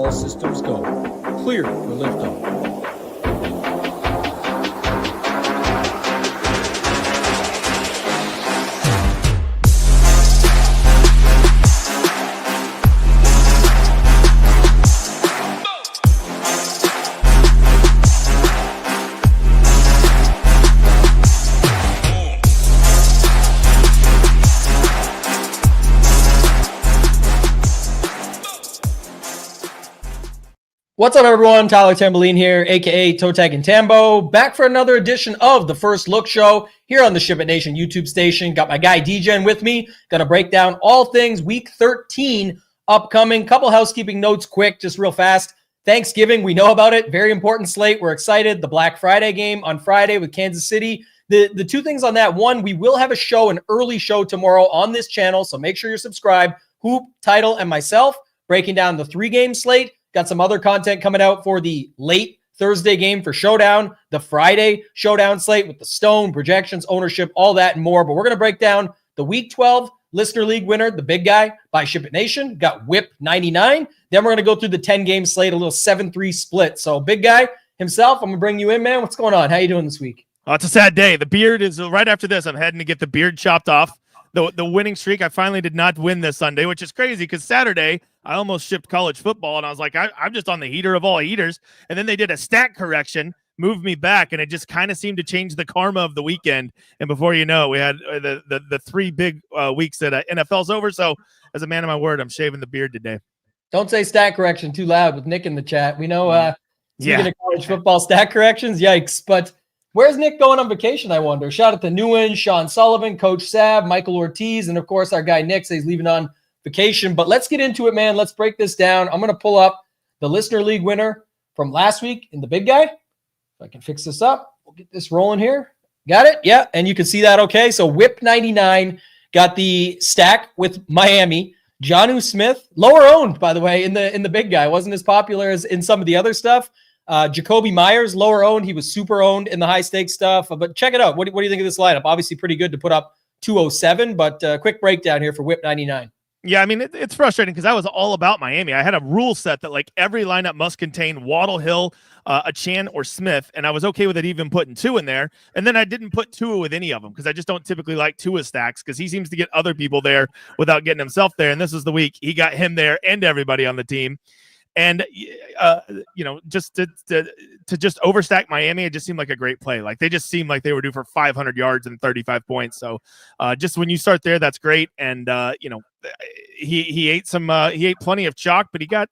All systems go. Clear for liftoff. What's up, everyone? Tyler Tamboline here, a.k.a. ToeTagginTambo, back for another edition of the First Look Show here on the SHIPIT Nation YouTube station. Got my guy DJing with me. Going to break down all things Week 13 upcoming. Couple housekeeping notes quick, just real fast. Thanksgiving, we know about it. Very important slate. We're excited. The Black Friday game on Friday with Kansas City. The two things on that. One, we will have a show, an early show tomorrow on this channel, so make sure you're subscribed. Hoop, Title, and myself breaking down the 3-game slate. Got some other content coming out for the late Thursday game for Showdown, the Friday Showdown slate with the Stone, projections, ownership, all that and more. But we're going to break down the Week 12 Listener League winner, the big guy by SHIPIT Nation, got Whip 99. Then we're going to go through the 10-game slate, a little 7-3 split. So big guy himself, I'm going to bring you in, man. What's going on? How you doing this week? Oh, it's a sad day. The beard is right after this. I'm heading to get the beard chopped off. The winning streak, I finally did not win this Sunday, which is crazy because Saturday I almost shipped college football, and I was like, I'm just on the heater of all heaters. And then they did a stat correction, moved me back, and it just kind of seemed to change the karma of the weekend. And before you know, we had the 3 big weeks that NFL's over. So as a man of my word, I'm shaving the beard today. Don't say stat correction too loud with Nick in the chat. We know speaking of college football stat corrections, yikes. But where's Nick going on vacation, I wonder? Shout out to Newen, Sean Sullivan, Coach Sab, Michael Ortiz, and of course our guy Nick says he's leaving on vacation. But let's get into it, man. Let's break this down. I'm going to pull up the Listener League winner from last week in the big guy. If I can fix this up, we'll get this rolling here. Got it? Yeah, and you can see that okay. So Whip 99 got the stack with Miami. Jonnu Smith, lower owned, by the way, in the big guy. Wasn't as popular as in some of the other stuff. Jacoby Myers, lower owned. He was super owned in the high stakes stuff. But check it out. What do you think of this lineup? Obviously pretty good to put up 207, but quick breakdown here for Whip 99. Yeah, I mean, it's frustrating because I was all about Miami. I had a rule set that like every lineup must contain Waddle, Hill, Achane, or Smith, and I was okay with it even putting 2 in there. And then I didn't put Tua with any of them because I just don't typically like Tua stacks because he seems to get other people there without getting himself there. And this is the week he got him there and everybody on the team. And, just to just overstack Miami, it just seemed like a great play. Like they just seemed like they were due for 500 yards and 35 points. So just when you start there, that's great. And, he ate he ate plenty of chalk, but he got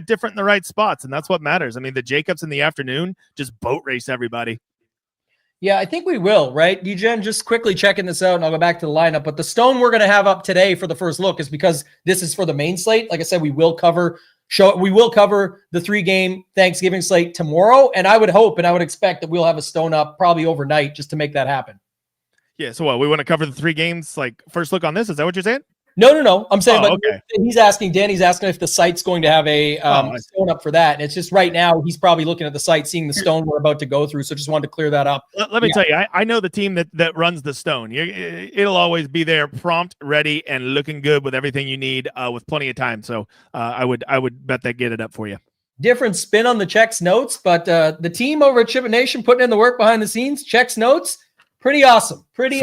different in the right spots. And that's what matters. I mean, the Jacobs in the afternoon just boat race everybody. Yeah, I think we will, right? DJen, just quickly checking this out, and I'll go back to the lineup. But the Stone we're going to have up today for the first look is because this is for the main slate. Like I said, we will cover the 3-game Thanksgiving slate tomorrow, and I would hope and I would expect that we'll have a Stone up probably overnight just to make that happen. Yeah, so what, we want to cover the 3 games, like first look on this? Is that what you're saying? No. I'm saying, okay. Danny's asking if the site's going to have a Stone up for that. And it's just right now, he's probably looking at the site, seeing the Stone we're about to go through. So just wanted to clear that up. Let me tell you, I know the team that runs the Stone. It'll always be there, prompt, ready, and looking good with everything you need with plenty of time. So I would bet they get it up for you. Different spin on the checks notes, but the team over at SHIPIT Nation putting in the work behind the scenes, checks notes. Pretty awesome. Sweaty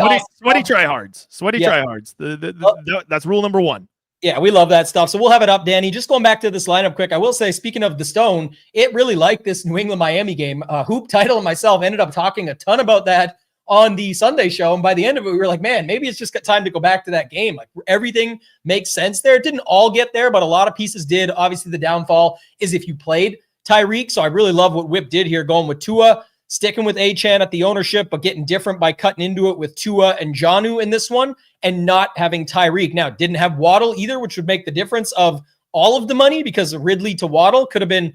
tryhards. Tryhards. That's rule number 1. Yeah, we love that stuff. So we'll have it up, Danny. Just going back to this lineup quick, I will say, speaking of the Stone, it really liked this New England-Miami game. Hoop, Title, and myself ended up talking a ton about that on the Sunday show. And by the end of it, we were like, man, maybe it's just got time to go back to that game. Like everything makes sense there. It didn't all get there, but a lot of pieces did. Obviously, the downfall is if you played Tyreek. So I really love what Whip did here, going with Tua, sticking with Achane at the ownership, but getting different by cutting into it with Tua and Jonnu in this one and not having Tyreek. Now, didn't have Waddle either, which would make the difference of all of the money because Ridley to Waddle could have been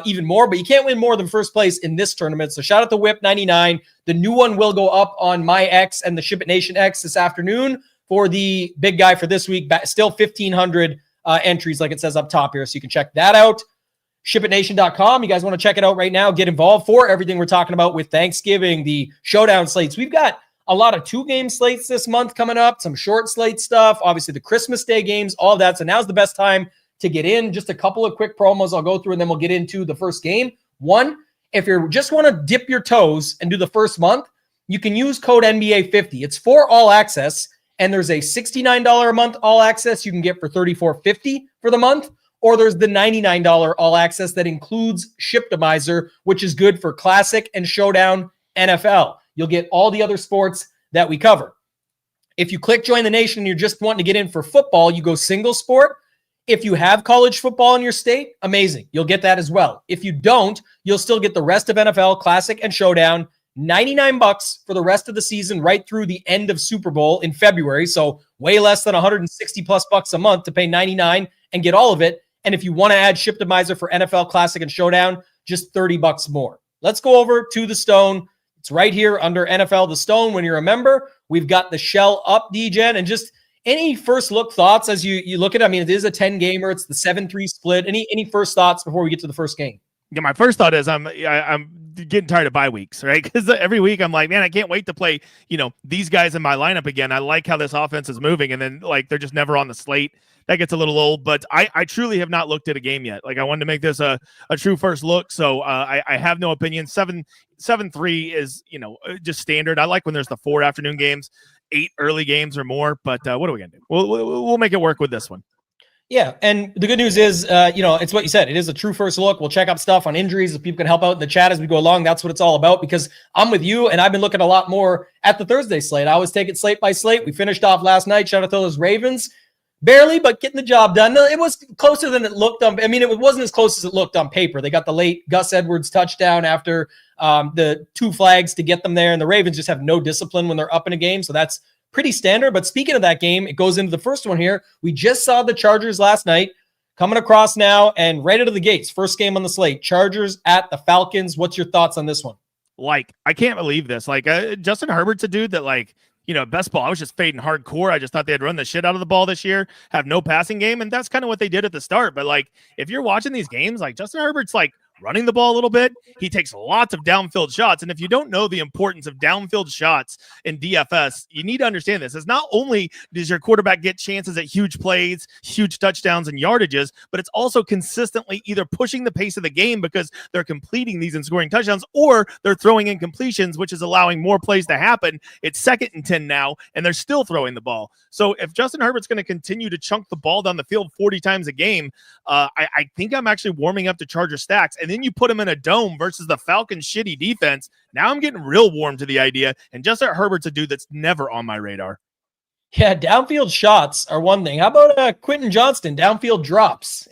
even more, but you can't win more than first place in this tournament. So shout out to Whip 99. The new one will go up on my X and the SHIPIT Nation X this afternoon for the big guy for this week. Still 1,500 entries like it says up top here, so you can check that out. ShipItNation.com. You guys want to check it out right now. Get involved for everything we're talking about with Thanksgiving, the showdown slates. We've got a lot of 2-game slates this month coming up, some short slate stuff, obviously the Christmas Day games, all of that. So now's the best time to get in. Just a couple of quick promos I'll go through, and then we'll get into the first game. One, if you just want to dip your toes and do the first month, you can use code NBA50. It's for all access, and there's a $69 a month all access you can get for $34.50 for the month, or there's the $99 all access that includes Shiptimizer, which is good for Classic and Showdown NFL. You'll get all the other sports that we cover. If you click Join the Nation and you're just wanting to get in for football, you go single sport. If you have college football in your state, amazing. You'll get that as well. If you don't, you'll still get the rest of NFL, Classic, and Showdown. $99 for the rest of the season, right through the end of Super Bowl in February. So way less than 160 plus bucks a month to pay $99 and get all of it. And if you want to add Shiptimizer for NFL, Classic, and Showdown, just $30 more. Let's go over to the Stone. It's right here under NFL The Stone. When you're a member, we've got the shell up, DGen, and just any first look thoughts as you look at it. I mean, it is a 10-gamer. It's the 7-3 split. Any first thoughts before we get to the first game? Yeah, my first thought is I'm getting tired of bye weeks, right? Because every week I'm like, man, I can't wait to play, these guys in my lineup again. I like how this offense is moving, and then like they're just never on the slate. That gets a little old, but I truly have not looked at a game yet. Like I wanted to make this a true first look, so I have no opinion. 7-3 is just standard. I like when there's the 4 afternoon games, 8 early games or more. But what are we gonna do? We'll make it work with this one. Yeah, and the good news is, it's what you said. It is a true first look. We'll check up stuff on injuries. If people can help out in the chat as we go along, that's what it's all about, because I'm with you, and I've been looking a lot more at the Thursday slate. I always take it slate by slate. We finished off last night. Shout out to those Ravens. Barely, but getting the job done. No, it was closer than it looked on. I mean, it wasn't as close as it looked on paper. They got the late Gus Edwards touchdown after the 2 flags to get them there, and the Ravens just have no discipline when they're up in a game, so that's pretty standard. But speaking of that game, it goes into the first one here. We just saw the Chargers last night coming across now, and right out of the gates, first game on the slate, Chargers at the Falcons. What's your thoughts on this one? Like, I can't believe this. Like, Justin Herbert's a dude that, like, best ball, I was just fading hardcore. I just thought they'd run the shit out of the ball this year, have no passing game, and that's kind of what they did at the start. But, like, if you're watching these games, like, Justin Herbert's, like, running the ball a little bit. He takes lots of downfield shots. And if you don't know the importance of downfield shots in DFS, you need to understand this. It's not only does your quarterback get chances at huge plays, huge touchdowns and yardages, but it's also consistently either pushing the pace of the game because they're completing these and scoring touchdowns, or they're throwing incompletions, which is allowing more plays to happen. It's 2nd and 10 now, and they're still throwing the ball. So if Justin Herbert's going to continue to chunk the ball down the field 40 times a game, I think I'm actually warming up to Charger stacks. And then you put him in a dome versus the Falcons' shitty defense. Now I'm getting real warm to the idea. And Justin Herbert's a dude that's never on my radar. Yeah, downfield shots are one thing. How about Quentin Johnston, downfield drops?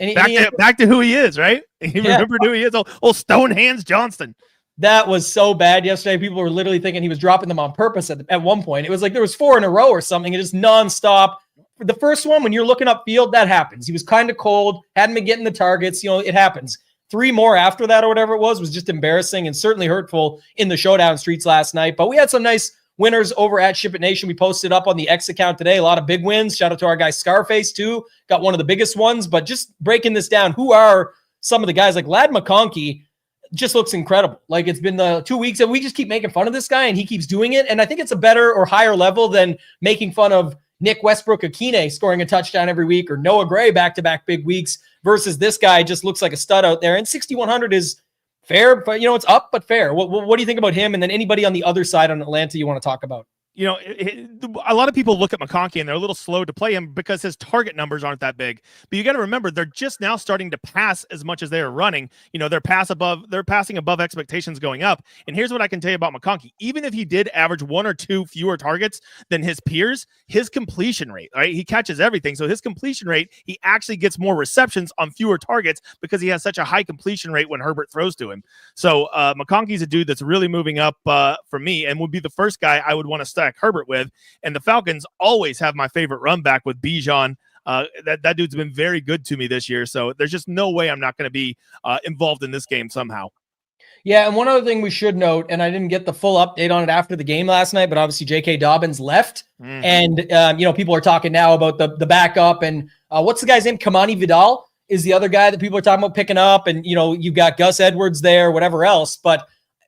Back to who he is, right? He remembered who he is. Old Stone Hands Johnston. That was so bad yesterday. People were literally thinking he was dropping them on purpose at one point. It was like there was 4 in a row or something. It just nonstop. For the first one, when you're looking upfield, that happens. He was kind of cold, hadn't been getting the targets. It happens. 3 more after that or whatever it was just embarrassing and certainly hurtful in the showdown streets last night. But we had some nice winners over at SHIPIT Nation. We posted up on the X account today. A lot of big wins. Shout out to our guy Scarface too. Got one of the biggest ones. But just breaking this down, who are some of the guys? Like Ladd McConkey just looks incredible. Like it's been the 2 weeks and we just keep making fun of this guy and he keeps doing it. And I think it's a better or higher level than making fun of Nick Westbrook-Akine scoring a touchdown every week or Noah Gray back-to-back big weeks versus this guy just looks like a stud out there. And 6,100 is fair, but it's up, but fair. What do you think about him? And then anybody on the other side on Atlanta you want to talk about? A lot of people look at McConkey and they're a little slow to play him because his target numbers aren't that big. But you got to remember, they're just now starting to pass as much as they are running. They're passing above expectations going up. And here's what I can tell you about McConkey. Even if he did average 1 or 2 fewer targets than his peers, his completion rate, right? He catches everything. So his completion rate, he actually gets more receptions on fewer targets because he has such a high completion rate when Herbert throws to him. So McConkey's a dude that's really moving up for me and would be the first guy I would want to stack Herbert with. And the Falcons always have my favorite run back with Bijan. That dude's been very good to me this year. So there's just no way I'm not going to be involved in this game somehow. Yeah, and one other thing we should note, and I didn't get the full update on it after the game last night, but obviously J.K. Dobbins left. And, people are talking now about the backup. And what's the guy's name? Kamani Vidal is the other guy that people are talking about picking up. And, you've got Gus Edwards there, whatever else. But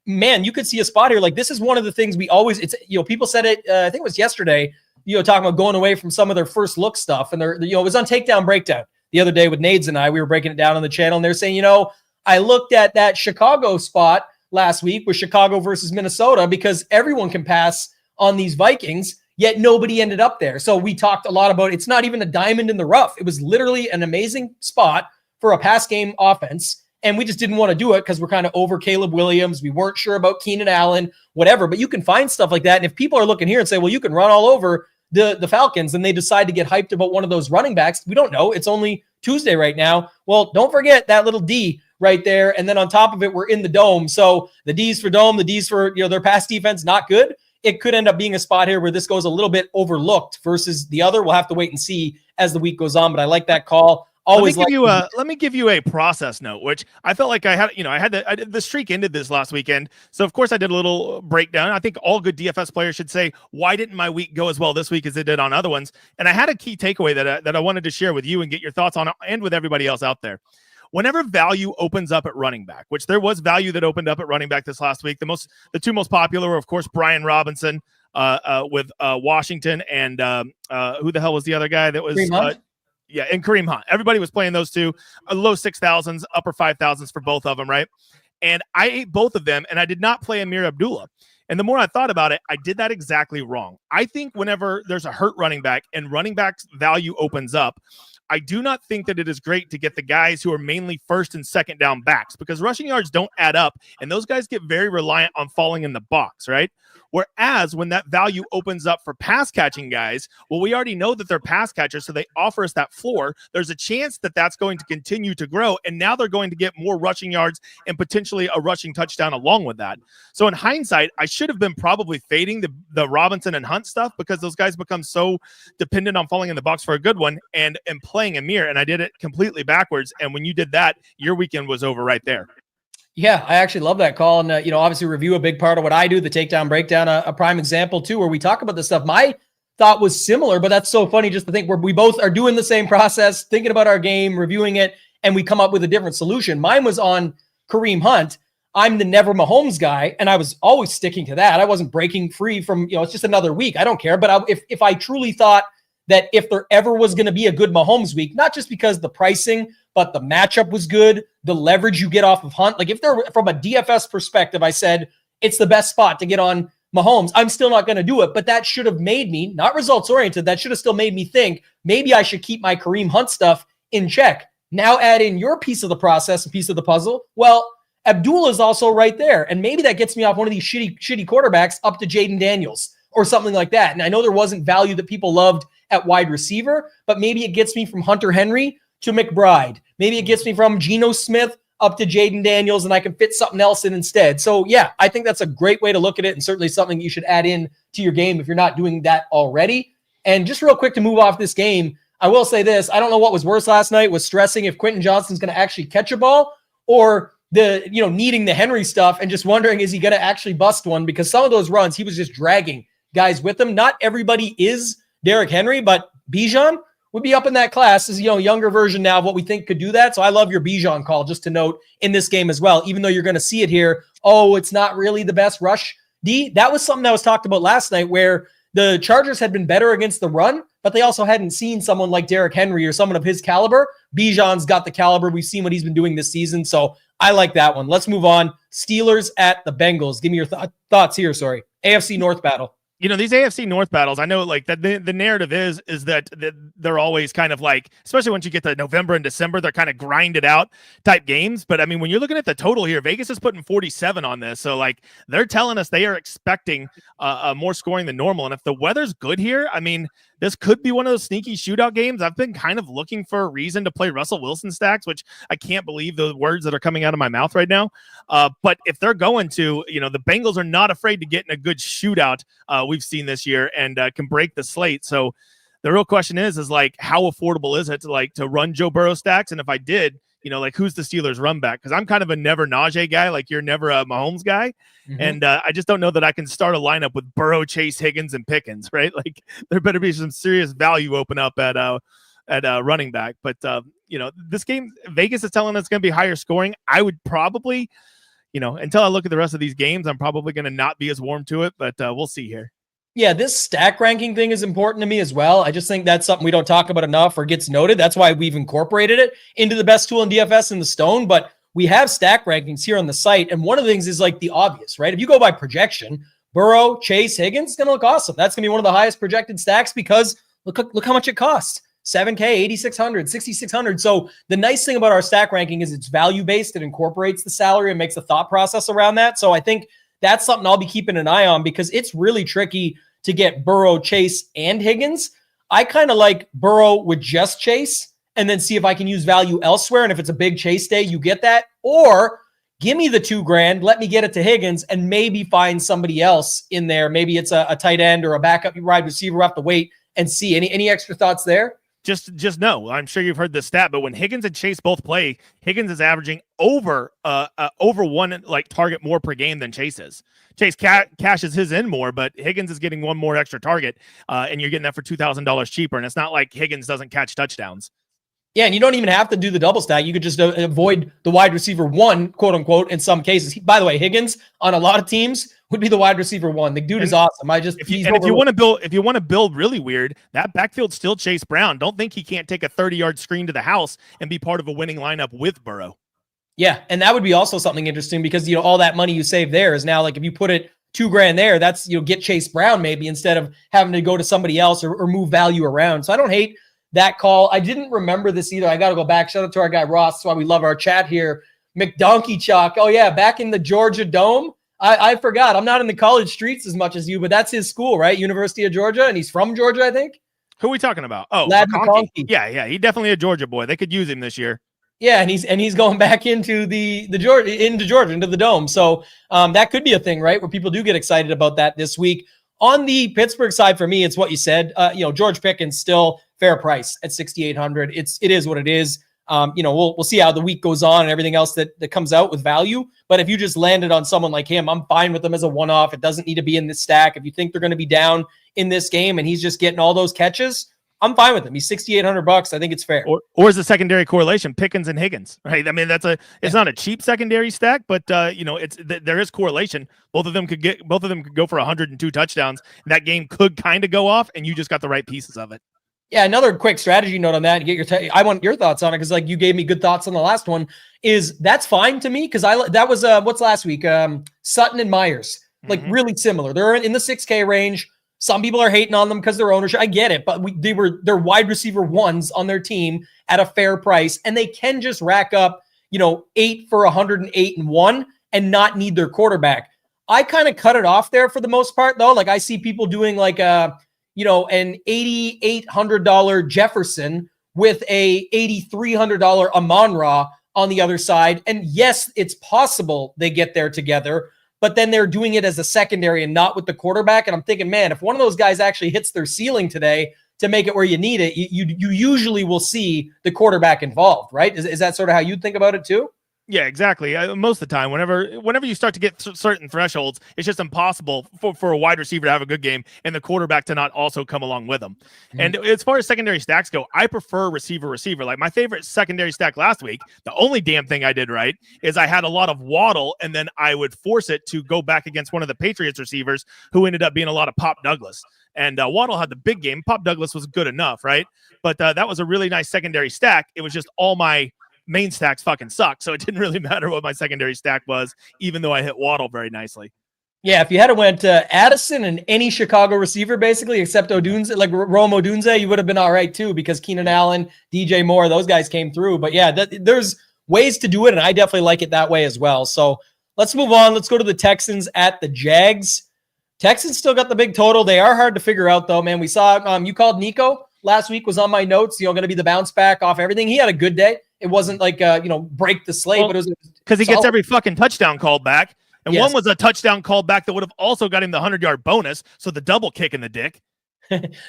man, you could see a spot here. Like this is one of the things we always, people said it, I think it was yesterday, talking about going away from some of their first look stuff. And it was on Takedown Breakdown. The the other day with Nades and we were breaking it down on the channel, and they're saying, I looked at that Chicago spot last week with Chicago versus Minnesota because everyone can pass on these Vikings, yet nobody ended up there. So we talked a lot about it's not even a diamond in the rough. It was literally an amazing spot for a pass game offense. And we just didn't want to do it because we're kind of over Caleb Williams. We weren't sure about Keenan Allen, whatever. But you can find stuff like that. And if people are looking here and say, well, you can run all over the Falcons, and they decide to get hyped about one of those running backs, we don't know. It's only Tuesday right now. Well, don't forget that little D right there. And then on top of it, we're in the dome. So the D's for dome, the D's for, their pass defense, not good. It could end up being a spot here where this goes a little bit overlooked versus the other. We'll have to wait and see as the week goes on, but I like that call. Let me give you a process note, which I felt like I had the streak ended this last weekend. So of course I did a little breakdown. I think all good DFS players should say, why didn't my week go as well this week as it did on other ones? And I had a key takeaway that I wanted to share with you and get your thoughts on, and with everybody else out there. Whenever value opens up at running back, which there was value that opened up at running back this last week, the two most popular were, of course, Brian Robinson with Washington, and who the hell was the other guy that was and Kareem Hunt. Everybody was playing those two, low 6,000s, upper 5,000s for both of them, right? And I ate both of them, and I did not play Amir Abdullah. And the more I thought about it, I did that exactly wrong. I think whenever there's a hurt running back and running back's value opens up, I do not think that it is great to get the guys who are mainly first and second down backs, because rushing yards don't add up, and those guys get very reliant on falling in the box, right? Whereas when that value opens up for pass catching guys, well, we already know that they're pass catchers, so they offer us that floor. There's a chance that that's going to continue to grow, and now they're going to get more rushing yards and potentially a rushing touchdown along with that. So in hindsight, I should have been probably fading the Robinson and Hunt stuff, because those guys become so dependent on falling in the box for a good one and playing Amir, and I did it completely backwards. And when you did that, your weekend was over right there. Yeah, I actually love that call. And, obviously review a big part of what I do, the takedown breakdown, a prime example too, where we talk about this stuff. My thought was similar, but that's so funny just to think where we both are doing the same process, thinking about our game, reviewing it, and we come up with a different solution. Mine was on Kareem Hunt. I'm the never Mahomes guy, and I was always sticking to that. I wasn't breaking free from, it's just another week. I don't care. But if I truly thought that if there ever was going to be a good Mahomes week, not just because the pricing, but the matchup was good, the leverage you get off of Hunt. Like if there, from a DFS perspective, I said it's the best spot to get on Mahomes, I'm still not going to do it. But that should have made me, not results oriented, that should have still made me think maybe I should keep my Kareem Hunt stuff in check. Now add in your piece of the process, a piece of the puzzle. Well, Abdullah is also right there. And maybe that gets me off one of these shitty quarterbacks up to Jaden Daniels or something like that. And I know there wasn't value that people loved at wide receiver, but maybe it gets me from Hunter Henry to McBride. Maybe it gets me from Geno Smith up to Jaden Daniels, and I can fit something else in instead. So yeah, I think that's a great way to look at it, and certainly something you should add in to your game if you're not doing that already. And just real quick to move off this game, I will say this. I don't know what was worse last night, was stressing if Quentin Johnston's going to actually catch a ball, or the, needing the Henry stuff and just wondering, is he going to actually bust one? Because some of those runs, he was just dragging guys with him. Not everybody is Derrick Henry, but Bijan would be up in that class. Is a younger version now of what we think could do that. So I love your Bijan call, just to note in this game as well, even though you're going to see it here. Oh, it's not really the best rush D. That was something that was talked about last night, where the Chargers had been better against the run, but they also hadn't seen someone like Derrick Henry or someone of his caliber. Bijan's got the caliber. We've seen what he's been doing this season. So I like that one. Let's move on. Steelers at the Bengals. Give me your thoughts here. Sorry. AFC North battle. These AFC North battles, I know like that the narrative is that they're always kind of like, especially once you get to November and December, they're kind of grinded out type games. But I mean, when you're looking at the total here, Vegas is putting 47 on this. So like they're telling us they are expecting more scoring than normal. And if the weather's good here, I mean, this could be one of those sneaky shootout games. I've been kind of looking for a reason to play Russell Wilson stacks, which I can't believe the words that are coming out of my mouth right now. But if they're going to, the Bengals are not afraid to get in a good shootout we've seen this year and can break the slate. So the real question is like, how affordable is it to run Joe Burrow stacks? And if I did, who's the Steelers run back? Because I'm kind of a never Najee guy, like you're never a Mahomes guy. Mm-hmm. And I just don't know that I can start a lineup with Burrow, Chase, Higgins, and Pickens, right? Like there better be some serious value open up at running back. But, this game, Vegas is telling us it's going to be higher scoring. I would probably, until I look at the rest of these games, I'm probably going to not be as warm to it, but we'll see here. Yeah, this stack ranking thing is important to me as well. I just think that's something we don't talk about enough or gets noted. That's why we've incorporated it into the best tool in DFS in the Stone. But we have stack rankings here on the site. And one of the things is like the obvious, right? If you go by projection, Burrow, Chase, Higgins is going to look awesome. That's going to be one of the highest projected stacks because look how much it costs. 7K, 8,600, 6,600. So the nice thing about our stack ranking is it's value-based. It incorporates the salary and makes a thought process around that. So I think that's something I'll be keeping an eye on because it's really tricky to get Burrow, Chase, and Higgins. I kind of like Burrow with just Chase and then see if I can use value elsewhere. And if it's a big Chase day, you get that. Or give me the $2,000, let me get it to Higgins and maybe find somebody else in there. Maybe it's a tight end or a backup wide receiver. We'll have to wait and see. Any extra thoughts there? Just no. I'm sure you've heard this stat, but when Higgins and Chase both play, Higgins is averaging over one like target more per game than Chase is. Chase cashes his in more, but Higgins is getting one more extra target, and you're getting that for $2,000 cheaper. And it's not like Higgins doesn't catch touchdowns. Yeah, and you don't even have to do the double stack. You could just avoid the wide receiver one, quote unquote, in some cases. By the way, Higgins on a lot of teams would be the wide receiver one. The dude is awesome. If you want to build really weird, that backfield still Chase Brown. Don't think he can't take a 30-yard screen to the house and be part of a winning lineup with Burrow. Yeah, and that would be also something interesting because all that money you save there is now like if you put it $2,000 there, that's get Chase Brown maybe instead of having to go to somebody else or move value around. So I don't hate that call. I didn't remember this either. I got to go back. Shout out to our guy Ross. That's why we love our chat here. McDonkey Chalk. Oh yeah, back in the Georgia Dome. I forgot. I'm not in the college streets as much as you, but that's his school, right? University of Georgia, and he's from Georgia, I think. Who are we talking about? Oh, Lad McConkey. Yeah, he's definitely a Georgia boy. They could use him this year. Yeah, and he's going back into the Georgia into the Dome. So that could be a thing, right? Where people do get excited about that this week. On the Pittsburgh side, for me, it's what you said. George Pickens still fair price at 6,800. It is what it is. We'll see how the week goes on and everything else that comes out with value. But if you just landed on someone like him, I'm fine with them as a one-off. It doesn't need to be in this stack. If you think they're going to be down in this game and he's just getting all those catches, I'm fine with him. He's $6,800. I think it's fair. Or is a secondary correlation Pickens and Higgins, right? I mean, it's not a cheap secondary stack, but there is correlation. Both of them could go for 102 touchdowns. And that game could kind of go off, and you just got the right pieces of it. Yeah, another quick strategy note on that. I want your thoughts on it because you gave me good thoughts on the last one. That's fine to me because that was what's last week? Sutton and Myers, really similar. They're in the 6K range. Some people are hating on them because they're ownership. I get it, but they're wide receiver ones on their team at a fair price, and they can just rack up 8 for 108 and 1 and not need their quarterback. I kind of cut it off there for the most part though. Like I see people doing like an $8,800 Jefferson with a $8,300 Amon-Ra on the other side. And yes, it's possible they get there together, but then they're doing it as a secondary and not with the quarterback. And I'm thinking, man, if one of those guys actually hits their ceiling today to make it where you need it, you usually will see the quarterback involved, right? Is that sort of how you think about it too? Yeah, exactly. Most of the time, whenever you start to get certain thresholds, it's just impossible for a wide receiver to have a good game and the quarterback to not also come along with them. Mm-hmm. And as far as secondary stacks go, I prefer receiver. Like my favorite secondary stack last week, the only damn thing I did right is I had a lot of Waddle, and then I would force it to go back against one of the Patriots receivers who ended up being a lot of Pop Douglas. And Waddle had the big game. Pop Douglas was good enough, right? But that was a really nice secondary stack. It was just all my main stacks fucking suck, so it didn't really matter what my secondary stack was, even though I hit Waddle very nicely. Yeah, if you had went Addison and any Chicago receiver, basically, except Odunze, like Rome Odunze, you would have been all right too, because Keenan Allen, DJ Moore, those guys came through. But yeah, there's ways to do it, and I definitely like it that way as well. So let's move on. Let's go to the Texans at the Jags. Texans still got the big total. They are hard to figure out, though, man. We saw you called Nico last week, was on my notes, going to be the bounce back off everything. He had a good day. It wasn't like, break the slate, but it was because he gets every fucking touchdown called back. And one was a touchdown called back that would have also got him the 100-yard bonus. So the double kick in the dick.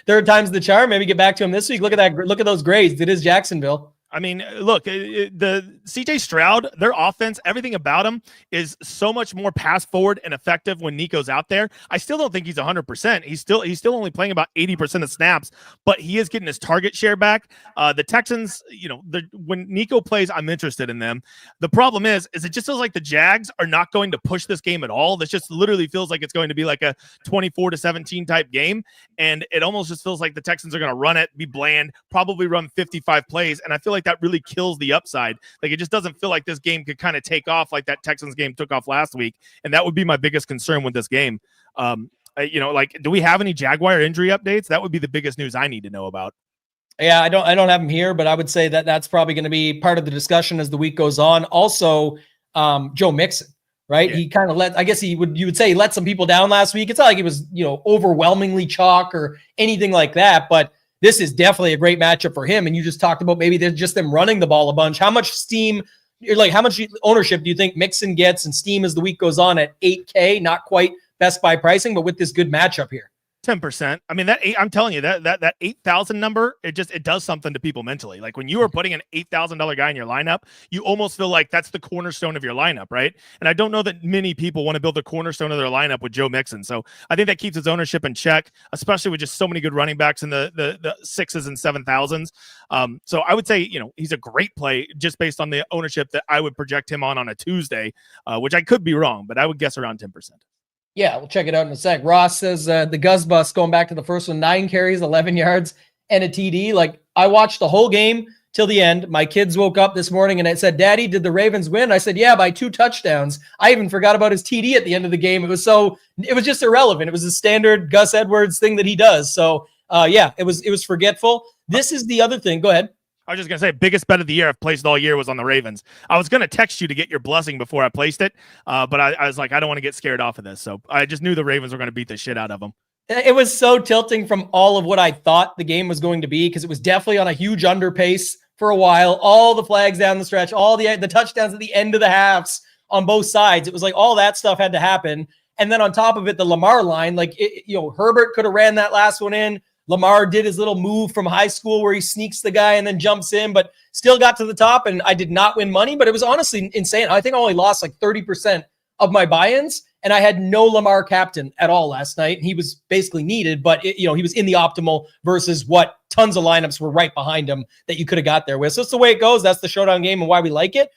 Third time's the charm. Maybe get back to him this week. Look at that. Look at those grades. It is Jacksonville. I mean, look, the CJ Stroud, their offense, everything about him is so much more pass forward and effective when Nico's out there. I still don't think he's 100%. He's still only playing about 80% of snaps, but he is getting his target share back. The Texans, when Nico plays, I'm interested in them. The problem is it just feels like the Jags are not going to push this game at all. This just literally feels like it's going to be like a 24-17 type game, and it almost just feels like the Texans are going to run it, be bland, probably run 55 plays, and I feel like that really kills the upside. Like, it just doesn't feel like this game could kind of take off like that Texans game took off last week, and that would be my biggest concern with this game. Do we have any Jaguar injury updates? That would be the biggest news I need to know about. Yeah, I don't have them here, but I would say that that's probably going to be part of the discussion as the week goes on. Also, Joe Mixon, right? Yeah. He kind of you would say he let some people down last week. It's not like it was, overwhelmingly chalk or anything like that, but this is definitely a great matchup for him. And you just talked about maybe they're just them running the ball a bunch. How much how much ownership do you think Mixon gets and steam as the week goes on at 8K? Not quite best buy pricing, but with this good matchup here. 10%. I mean, I'm telling you that 8,000 number, it does something to people mentally. Like, when you are putting an $8,000 guy in your lineup, you almost feel like that's the cornerstone of your lineup, right? And I don't know that many people want to build the cornerstone of their lineup with Joe Mixon. So I think that keeps his ownership in check, especially with just so many good running backs in the 6s and 7,000s. So I would say, he's a great play just based on the ownership that I would project him on a Tuesday, which I could be wrong, but I would guess around 10%. Yeah, we'll check it out in a sec. Ross says the Guz Bus, going back to the first one, 9 carries, 11 yards, and a TD. Like, I watched the whole game till the end. My kids woke up this morning and it said, "Daddy, did the Ravens win?" I said, "Yeah, by 2 touchdowns." I even forgot about his TD at the end of the game. It was just irrelevant. It was a standard Gus Edwards thing that he does. So, it was forgetful. This is the other thing. Go ahead. I was just going to say, biggest bet of the year I've placed all year was on the Ravens. I was going to text you to get your blessing before I placed it, but I was like, I don't want to get scared off of this. So I just knew the Ravens were going to beat the shit out of them. It was so tilting from all of what I thought the game was going to be, because it was definitely on a huge under pace for a while. All the flags down the stretch, all the touchdowns at the end of the halves on both sides. It was like all that stuff had to happen. And then on top of it, the Lamar line, Herbert could have ran that last one in. Lamar did his little move from high school where he sneaks the guy and then jumps in, but still got to the top, and I did not win money, but it was honestly insane. I think I only lost like 30% of my buy-ins, and I had no Lamar captain at all last night. He was basically needed, but he was in the optimal versus what tons of lineups were right behind him that you could have got there with. So it's the way it goes. That's the showdown game and why we like it.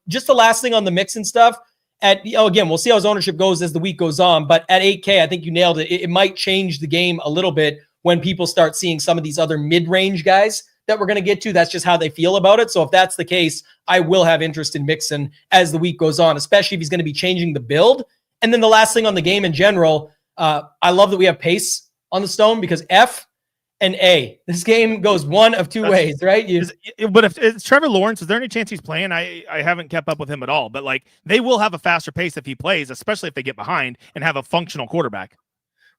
Just the last thing on the Mixon stuff. Again, we'll see how his ownership goes as the week goes on, but at 8K, I think you nailed it. It might change the game a little bit when people start seeing some of these other mid-range guys that we're going to get to. That's just how they feel about it. So if that's the case, I will have interest in Mixon as the week goes on, especially if he's going to be changing the build. And then the last thing on the game in general, I love that we have pace on the stone, because F and A, this game goes one of two ways, right? But if it's Trevor Lawrence, is there any chance he's playing? I haven't kept up with him at all, but they will have a faster pace if he plays, especially if they get behind and have a functional quarterback.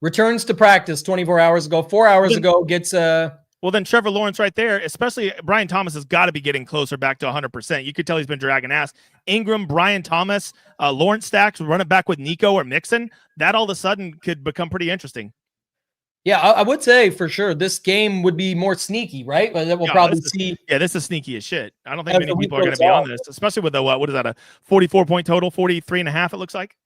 Returns to practice 24 hours ago, 4 hours ago, gets well, then Trevor Lawrence right there, especially Brian Thomas, has got to be getting closer back to 100%. You could tell he's been dragging ass. Ingram, Brian Thomas, Lawrence stacks, run it back with Nico or Mixon. That all of a sudden could become pretty interesting. Yeah, I would say for sure this game would be more sneaky, right? We'll probably see. Yeah, this is sneaky as shit. I don't think many people are going to be on this, especially with the, what is that, a 44-point total, 43.5 it looks like?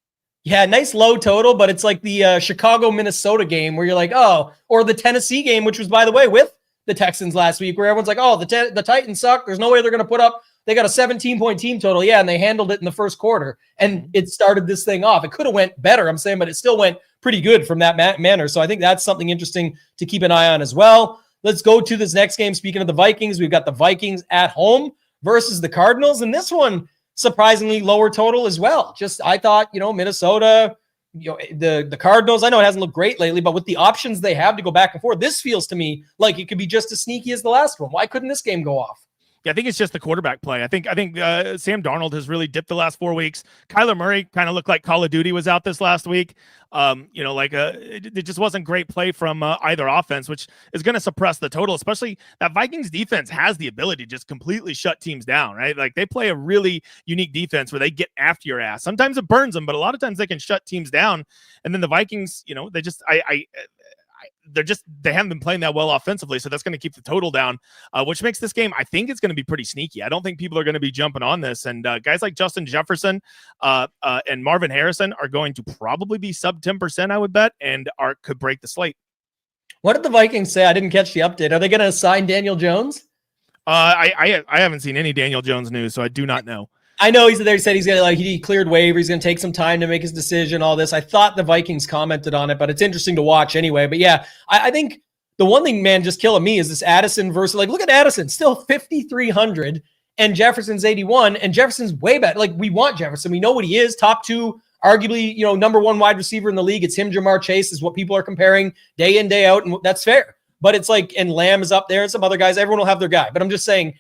Yeah, nice low total, but it's like the Chicago-Minnesota game where you're like, oh, or the Tennessee game, which was, by the way, with the Texans last week, where everyone's like, oh, the Titans suck. There's no way they're going to put up. They got a 17-point team total. Yeah, and they handled it in the first quarter, and it started this thing off. It could have went better, I'm saying, but it still went pretty good from that manner. So I think that's something interesting to keep an eye on as well. Let's go to this next game. Speaking of the Vikings, we've got the Vikings at home versus the Cardinals, and this one, surprisingly lower total as well. Just, I thought, Minnesota, the Cardinals, I know it hasn't looked great lately, but with the options they have to go back and forth, this feels to me like it could be just as sneaky as the last one. Why couldn't this game go off? Yeah, I think it's just the quarterback play. I think Sam Darnold has really dipped the last 4 weeks. Kyler Murray kind of looked like Call of Duty was out this last week. It just wasn't great play from either offense, which is going to suppress the total, especially that Vikings defense has the ability to just completely shut teams down, right? Like, they play a really unique defense where they get after your ass. Sometimes it burns them, but a lot of times they can shut teams down. And then the Vikings, they just, they haven't been playing that well offensively, so that's going to keep the total down, which makes this game, I think it's going to be pretty sneaky. I don't think people are going to be jumping on this, and guys like Justin Jefferson and Marvin Harrison are going to probably be sub 10%, I would bet, and could break the slate. What did the Vikings say? I didn't catch the update. Are they going to sign Daniel Jones? I haven't seen any Daniel Jones news, so I do not know. I know he said he's gonna he cleared waivers. He's gonna take some time to make his decision. All this. I thought the Vikings commented on it, but it's interesting to watch anyway. But yeah, I think the one thing, man, just killing me is this Addison versus look at Addison, still 5,300, and Jefferson's 81, and Jefferson's way better. We want Jefferson. We know what he is. Top two, arguably, number one wide receiver in the league. It's him, Jamar Chase is what people are comparing day in, day out, and that's fair. But it's and Lamb is up there and some other guys. Everyone will have their guy. But I'm just saying,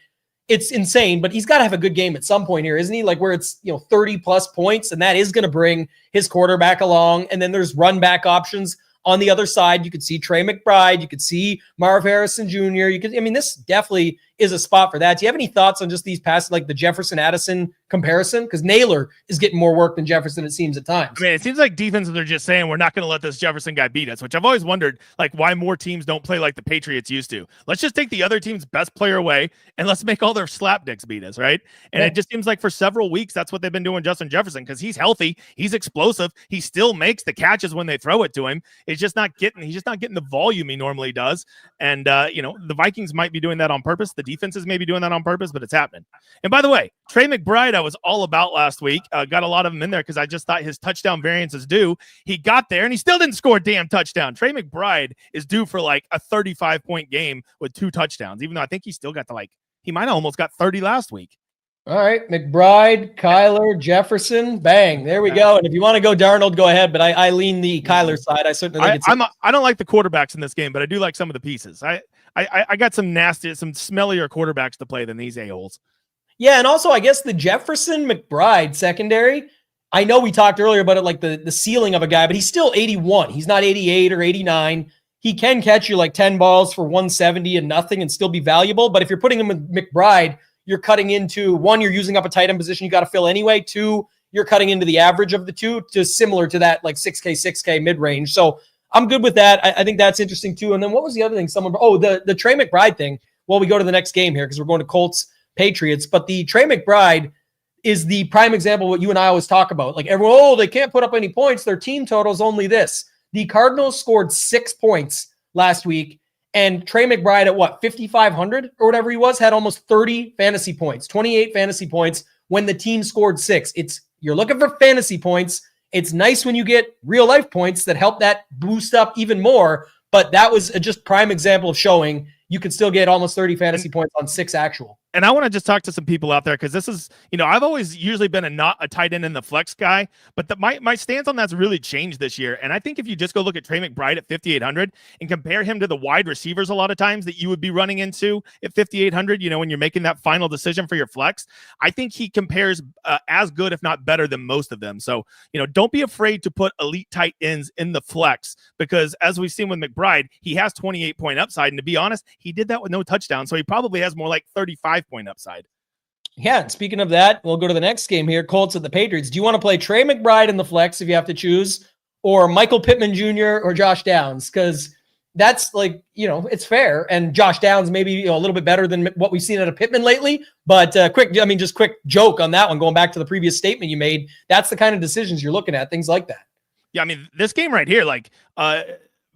it's insane, but he's got to have a good game at some point here, isn't he? Where it's 30 plus points, and that is going to bring his quarterback along. And then there's run back options on the other side. You could see Trey McBride, you could see Marv Harrison Jr. This definitely is a spot for that. Do you have any thoughts on just these passes, the Jefferson Addison comparison? Because Naylor is getting more work than Jefferson, it seems at times. It seems like defenses are just saying we're not going to let this Jefferson guy beat us, which I've always wondered, why more teams don't play like the Patriots used to. Let's just take the other team's best player away and let's make all their slapdicks beat us, right? And It just seems like for several weeks that's what they've been doing Justin Jefferson, because he's healthy, he's explosive, he still makes the catches when they throw it to him. He's just not getting the volume he normally does. And the Vikings might be doing that on purpose. The defenses may be doing that on purpose, but it's happening. And by the way, Trey McBride, I was all about last week. Got a lot of them in there because I just thought his touchdown variance is due. He got there and he still didn't score a damn touchdown. Trey McBride is due for a 35-point game with 2 touchdowns, even though I think he still got he might have almost got 30 last week. All right, McBride, Kyler, Jefferson, bang. There we go. And if you want to go Darnold, go ahead, but I lean the Kyler side. I certainly think I don't like the quarterbacks in this game, but I do like some of the pieces. I got some smellier quarterbacks to play than these a-holes. Yeah, and also I guess the Jefferson McBride secondary, I know we talked earlier about it, the ceiling of a guy, but he's still 81. He's not 88 or 89. He can catch you 10 balls for 170 and nothing and still be valuable. But if you're putting him with McBride, you're cutting into, one, you're using up a tight end position you got to fill anyway. 2, you're cutting into the average of the two, to similar to that 6K mid-range. So I'm good with that. I think that's interesting too. And then what was the other thing? The Trey McBride thing. Well, we go to the next game here because we're going to Colts Patriots. But the Trey McBride is the prime example of what you and I always talk about. Everyone, they can't put up any points. Their team total is only this. The Cardinals scored 6 points last week. And Trey McBride at 5,500 or whatever he was, had almost 30 fantasy points, 28 fantasy points when the team scored 6. You're looking for fantasy points. It's nice when you get real life points that help that boost up even more. But that was just prime example of showing you can still get almost 30 fantasy points on 6 actual. And I want to just talk to some people out there, because this is, I've always usually been not a tight end in the flex guy, but my stance on that's really changed this year. And I think if you just go look at Trey McBride at 5,800 and compare him to the wide receivers a lot of times that you would be running into at 5,800, when you're making that final decision for your flex, I think he compares as good, if not better, than most of them. So, don't be afraid to put elite tight ends in the flex, because as we've seen with McBride, he has 28-point upside. And to be honest, he did that with no touchdown. So he probably has more 35-point upside. Yeah, and speaking of that, we'll go to the next game here, Colts at the Patriots. Do you want to play Trey McBride in the flex if you have to choose, or Michael Pittman Jr. or Josh Downs? Because that's it's fair. And Josh Downs maybe a little bit better than what we've seen out of Pittman lately. But quick joke on that one, going back to the previous statement you made. That's the kind of decisions you're looking at, things like that. Yeah, this game right here,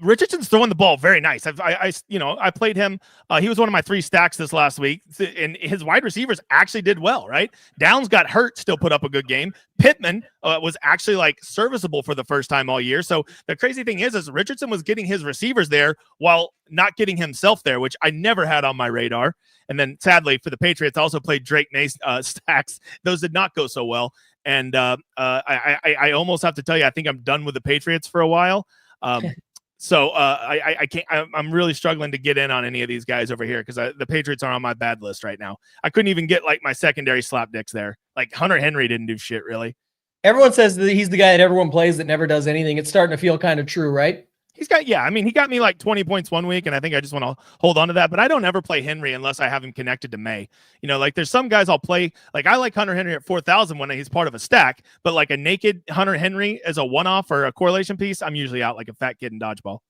Richardson's throwing the ball very nice. I played him. He was one of my 3 stacks this last week, and his wide receivers actually did well, right? Downs got hurt, still put up a good game. Pittman was actually serviceable for the first time all year. So the crazy thing is Richardson was getting his receivers there while not getting himself there, which I never had on my radar. And then sadly for the Patriots, I also played Drake Mace stacks. Those did not go so well. And I almost have to tell you, I think I'm done with the Patriots for a while. So I can't. I'm really struggling to get in on any of these guys over here, because the Patriots are on my bad list right now. I couldn't even get my secondary slapdicks there. Hunter Henry didn't do shit really. Everyone says that he's the guy that everyone plays that never does anything. It's starting to feel kind of true, right? He got me 20 points one week, and I think I just want to hold on to that. But I don't ever play Henry unless I have him connected to May. There's some guys I'll play. I like Hunter Henry at 4,000 when he's part of a stack, but a naked Hunter Henry as a one-off or a correlation piece, I'm usually out like a fat kid in dodgeball.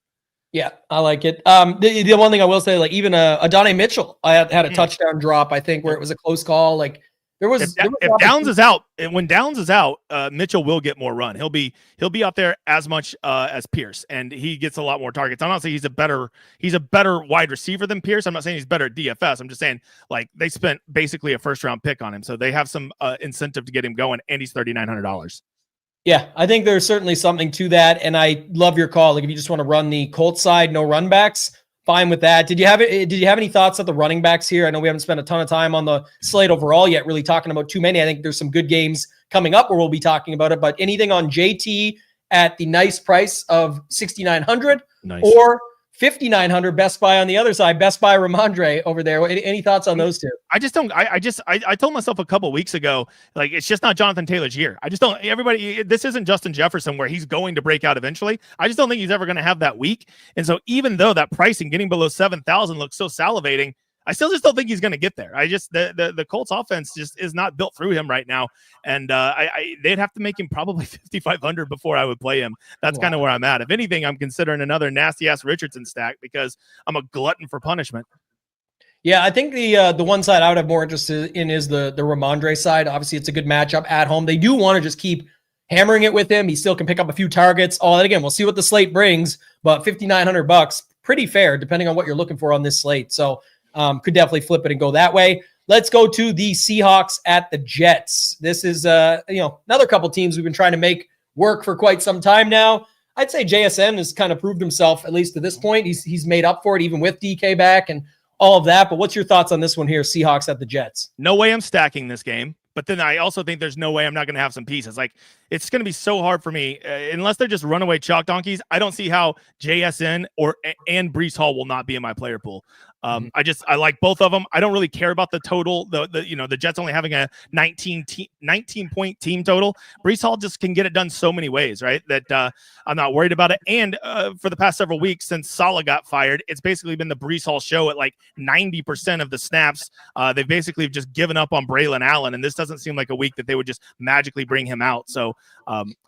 Yeah, I like it. The one thing I will say, like even Adonai Mitchell, I had a touchdown drop, I think, where it was a close call. Like if Downs is out, and when Downs is out, Mitchell will get more run. He'll be out there as much as Pierce, and he gets a lot more targets. I'm not saying he's a better wide receiver than Pierce. I'm not saying he's better at DFS. I'm just saying like they spent basically a first round pick on him, so they have some incentive to get him going, and he's $3,900. Yeah, I think there's certainly something to that, and I love your call. Like if you just want to run the Colts side, no run backs, fine with that. Did you have any thoughts of the running backs here? I know we haven't spent a ton of time on the slate overall yet, really talking about too many. I think there's some good games coming up where we'll be talking about it, but anything on JT at the nice price of 6,900 or 5,900 Best Buy on the other side, Best Buy Ramondre over there. Any thoughts on those two? I just don't. I told myself a couple weeks ago, like it's just not Jonathan Taylor's year. I just don't. This isn't Justin Jefferson where he's going to break out eventually. I just don't think he's ever going to have that week. And so even though that pricing getting below 7,000 looks so salivating, I still just don't think he's going to get there. I just the Colts offense just is not built through him right now, and they'd have to make him probably 5,500 before I would play him. That's kind of where I'm at. If anything, I'm considering another nasty ass Richardson stack because I'm a glutton for punishment. Yeah, I think the one side I would have more interest in is the Ramondre side. Obviously, it's a good matchup at home. They do want to just keep hammering it with him. He still can pick up a few targets. All that again, we'll see what the slate brings, but $5,900, pretty fair depending on what you're looking for on this slate. So. Could definitely flip it and go that way. Let's go to the Seahawks at the Jets. This is another couple teams we've been trying to make work for quite some time now. I'd say JSN has kind of proved himself, at least to this point. He's made up for it even with DK back and all of that. But what's your thoughts on this one here, Seahawks at the Jets? No way I'm stacking this game. But then I also think there's no way I'm not going to have some pieces. Like it's going to be so hard for me unless they're just runaway chalk donkeys. I don't see how JSN and Breece Hall will not be in my player pool. I like both of them. I don't really care about the total. The Jets only having a 19 point team total. Breece Hall just can get it done so many ways, right? That I'm not worried about it. And for the past several weeks since Saleh got fired, it's basically been the Breece Hall show at like 90% of the snaps. They've basically just given up on Braylon Allen, and this doesn't seem like a week that they would just magically bring him out. So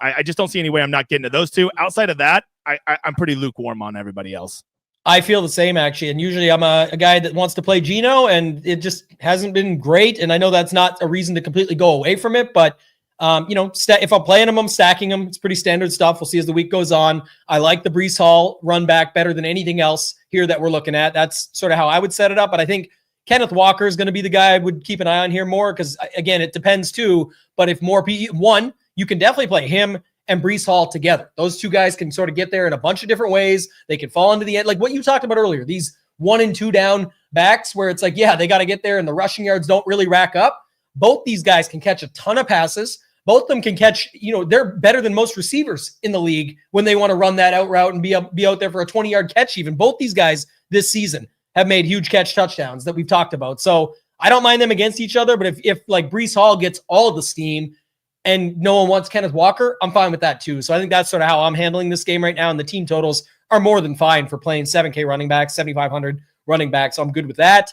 I just don't see any way I'm not getting to those two. Outside of that, I'm pretty lukewarm on everybody else. I feel the same, actually. And usually I'm a guy that wants to play Geno, and it just hasn't been great. And I know that's not a reason to completely go away from it. But, if I'm playing him, I'm stacking him. It's pretty standard stuff. We'll see as the week goes on. I like the Breece Hall run back better than anything else here that we're looking at. That's sort of how I would set it up. But I think Kenneth Walker is going to be the guy I would keep an eye on here more because, again, it depends too. But if more one, you can definitely play him and Breece Hall together. Those two guys can sort of get there in a bunch of different ways. They can fall into the end, like what you talked about earlier, these 1 and 2 down backs where it's like, yeah, they got to get there and the rushing yards don't really rack up. Both these guys can catch a ton of passes. Both of them can catch, they're better than most receivers in the league when they want to run that out route and be out there for a 20-yard catch even. Both these guys this season have made huge catch touchdowns that we've talked about. So I don't mind them against each other, but if like Breece Hall gets all of the steam and no one wants Kenneth Walker, I'm fine with that too. So I think that's sort of how I'm handling this game right now. And the team totals are more than fine for playing 7K running backs, 7,500 running backs. So I'm good with that.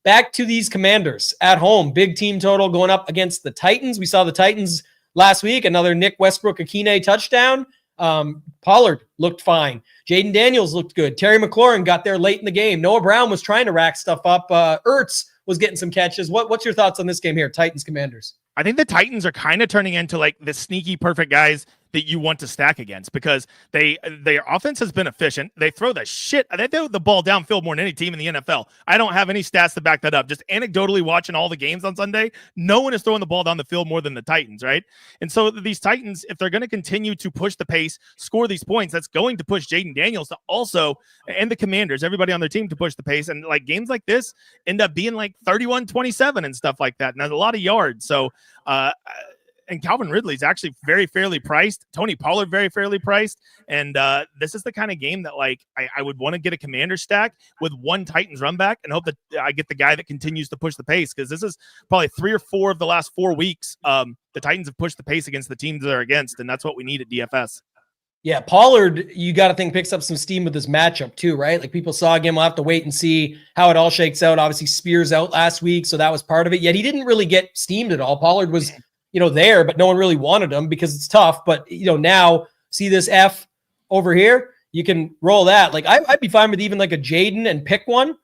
Back to these Commanders at home. Big team total going up against the Titans. We saw the Titans last week. Another Nick Westbrook-Akine touchdown. Pollard looked fine. Jaden Daniels looked good. Terry McLaurin got there late in the game. Noah Brown was trying to rack stuff up. Ertz was getting some catches. What's your thoughts on this game here? Titans Commanders. I think the Titans are kind of turning into like the sneaky perfect guys that you want to stack against because their offense has been efficient. They throw the ball downfield more than any team in the NFL. I don't have any stats to back that up. Just anecdotally watching all the games on Sunday, no one is throwing the ball down the field more than the Titans, right? And so these Titans, if they're going to continue to push the pace, score these points, that's going to push Jaden Daniels to also, and the Commanders, everybody on their team to push the pace. And like games like this end up being like 31-27 and stuff like that. And that's a lot of yards. So, and Calvin Ridley's actually very fairly priced. Tony Pollard very fairly priced. And this is the kind of game that like I would want to get a Commander stack with one Titans run back and hope that I get the guy that continues to push the pace because this is probably 3 or 4 of the last 4 weeks. The Titans have pushed the pace against the teams they're against, and that's what we need at DFS. Yeah, Pollard, you got to think picks up some steam with this matchup too, right? Like people saw him. We'll have to wait and see how it all shakes out. Obviously, Spears out last week, so that was part of it. Yet he didn't really get steamed at all. Pollard was, there, but no one really wanted him because it's tough. But now see this F over here. you can roll that. Like I'd be fine with even like a Jaden and pick one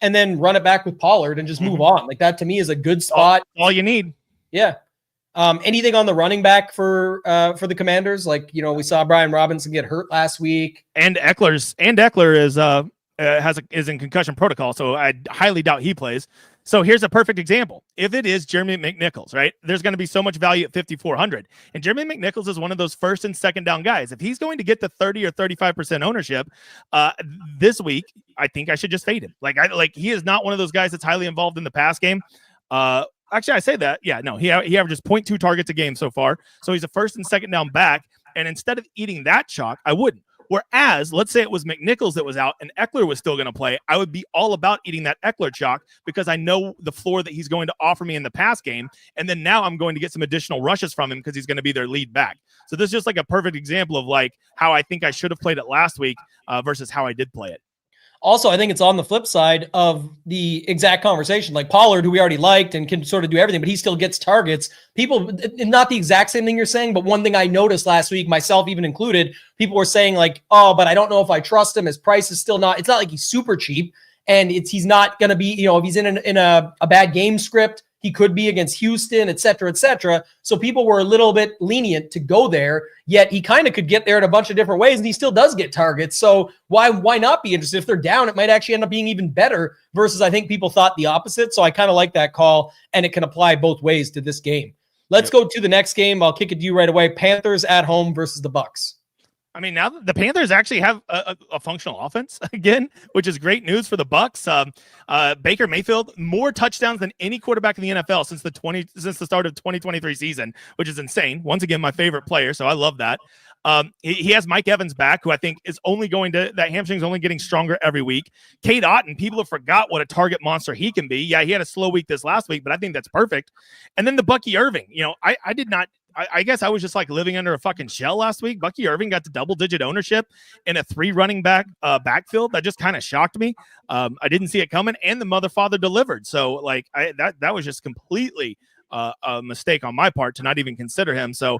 and then run it back with Pollard and just move on. Like that to me is a good spot. All you need. Yeah. Anything on the running back for the Commanders? Like, we saw Brian Robinson get hurt last week. And Eckler is in concussion protocol, so I highly doubt he plays. So here's a perfect example. If it is Jeremy McNichols, right, there's going to be so much value at 5,400. And Jeremy McNichols is one of those first and second down guys. If he's going to get the 30 or 35% ownership this week, I think I should just fade him. Like he is not one of those guys that's highly involved in the pass game. Actually, I say that. Yeah, no, he averages 0.2 targets a game so far. So he's a first and second down back. And instead of eating that chalk, I wouldn't. Whereas, let's say it was McNichols that was out and Eckler was still going to play, I would be all about eating that Eckler chalk because I know the floor that he's going to offer me in the pass game. And then now I'm going to get some additional rushes from him because he's going to be their lead back. So this is just like a perfect example of like how I think I should have played it last week versus how I did play it. Also, I think it's on the flip side of the exact conversation. Like Pollard, who we already liked and can sort of do everything, but he still gets targets. People, not the exact same thing you're saying, but one thing I noticed last week, myself even included, people were saying like, oh, but I don't know if I trust him. His price is still not, it's not like he's super cheap. And he's not going to be, if he's in a bad game script, he could be against Houston, et cetera, et cetera. So people were a little bit lenient to go there, yet he kind of could get there in a bunch of different ways, and he still does get targets. So why not be interested? If they're down, it might actually end up being even better versus I think people thought the opposite. So I kind of like that call, and it can apply both ways to this game. Let's go to the next game. I'll kick it to you right away. Panthers at home versus the Bucs. I mean, now the Panthers actually have a functional offense again, which is great news for the Bucs. Baker Mayfield, more touchdowns than any quarterback in the NFL since the start of 2023 season, which is insane. Once again, my favorite player, so I love that. He has Mike Evans back, who I think is only that hamstring's only getting stronger every week. Cade Otton, people have forgot what a target monster he can be. Yeah, he had a slow week this last week, but I think that's perfect. And then the Bucky Irving, I guess I was just like living under a fucking shell last week. Bucky Irving got to double-digit ownership in a 3 running back backfield. That just kind of shocked me. I didn't see it coming, and the mother father delivered. So like that was just completely a mistake on my part to not even consider him. So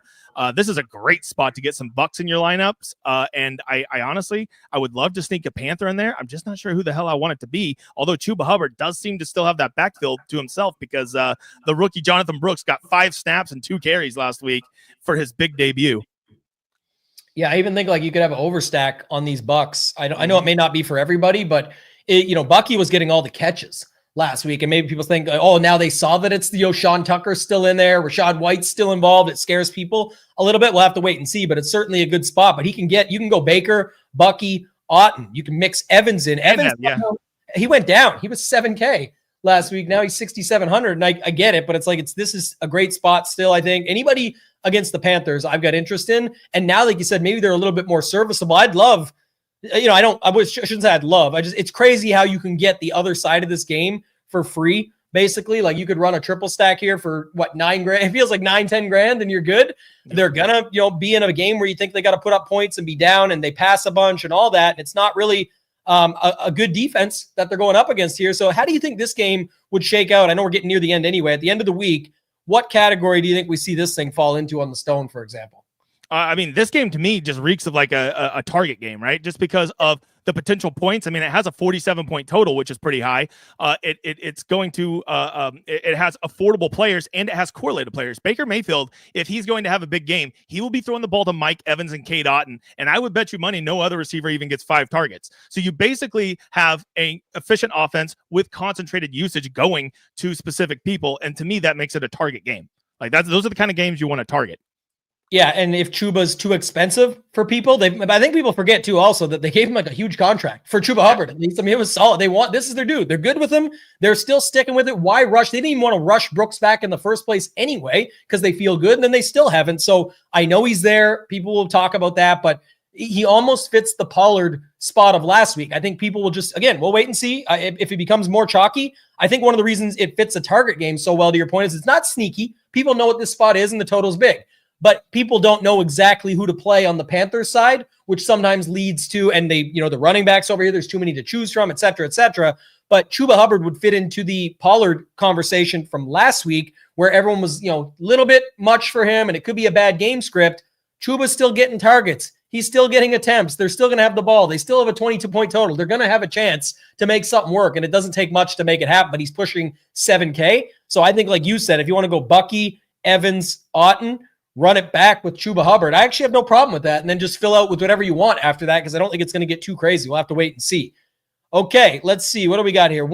this is a great spot to get some Bucks in your lineups. And I honestly, I would love to sneak a Panther in there. I'm just not sure who the hell I want it to be. Although Chuba Hubbard does seem to still have that backfield to himself because the rookie Jonathan Brooks got 5 snaps and 2 carries last week for his big debut. Yeah, I even think like you could have an overstack on these Bucks. I know it may not be for everybody, but Bucky was getting all the catches last week, and maybe people think, oh, now they saw that it's Sean Tucker's still in there, Rashad White's still involved. It scares people a little bit. We'll have to wait and see, but it's certainly a good spot. But you can go Baker, Bucky, Otton. You can mix Evans in. Evans, he went down. He was 7K last week. Now he's 6,700, and I get it, but it's like this is a great spot still. I think anybody against the Panthers, I've got interest in, and now, like you said, maybe they're a little bit more serviceable. I'd love. I shouldn't say I'd love. It's crazy how you can get the other side of this game for free. Basically, like you could run a triple stack here for what, $9,000. It feels like $9-10,000 and you're good. They're gonna, be in a game where you think they got to put up points and be down and they pass a bunch and all that. And it's not really a good defense that they're going up against here. So how do you think this game would shake out? I know we're getting near the end anyway. At the end of the week, what category do you think we see this thing fall into on the Stone, for example? I mean, this game to me just reeks of like a target game, right? Just because of the potential points. I mean, it has a 47-point total, which is pretty high. It's going to it has affordable players and it has correlated players. Baker Mayfield, if he's going to have a big game, he will be throwing the ball to Mike Evans and Cade Otton, and I would bet you money no other receiver even gets 5 targets. So you basically have an efficient offense with concentrated usage going to specific people, and to me, that makes it a target game. Like those are the kind of games you want to target. Yeah, and if Chuba's too expensive for people, I think people forget too also that they gave him like a huge contract for Chuba Hubbard. At least, I mean, it was solid. This is their dude. They're good with him. They're still sticking with it. Why rush? They didn't even want to rush Brooks back in the first place anyway because they feel good, and then they still haven't. So I know he's there. People will talk about that, but he almost fits the Pollard spot of last week. I think people will just, again, we'll wait and see if it becomes more chalky. I think one of the reasons it fits a target game so well, to your point, is it's not sneaky. People know what this spot is, and the total's big. But people don't know exactly who to play on the Panthers side, which sometimes leads to, and the running backs over here, there's too many to choose from, et cetera, et cetera. But Chuba Hubbard would fit into the Pollard conversation from last week where everyone was, a little bit much for him and it could be a bad game script. Chuba's still getting targets. He's still getting attempts. They're still going to have the ball. They still have a 22-point total. They're going to have a chance to make something work, and it doesn't take much to make it happen, but he's pushing 7K. So I think, like you said, if you want to go Bucky, Evans, Otton, run it back with Chuba Hubbard, I actually have no problem with that, and then just fill out with whatever you want after that, because I don't think it's going to get too crazy. We'll have to wait and see. Okay, let's see. What do we got here?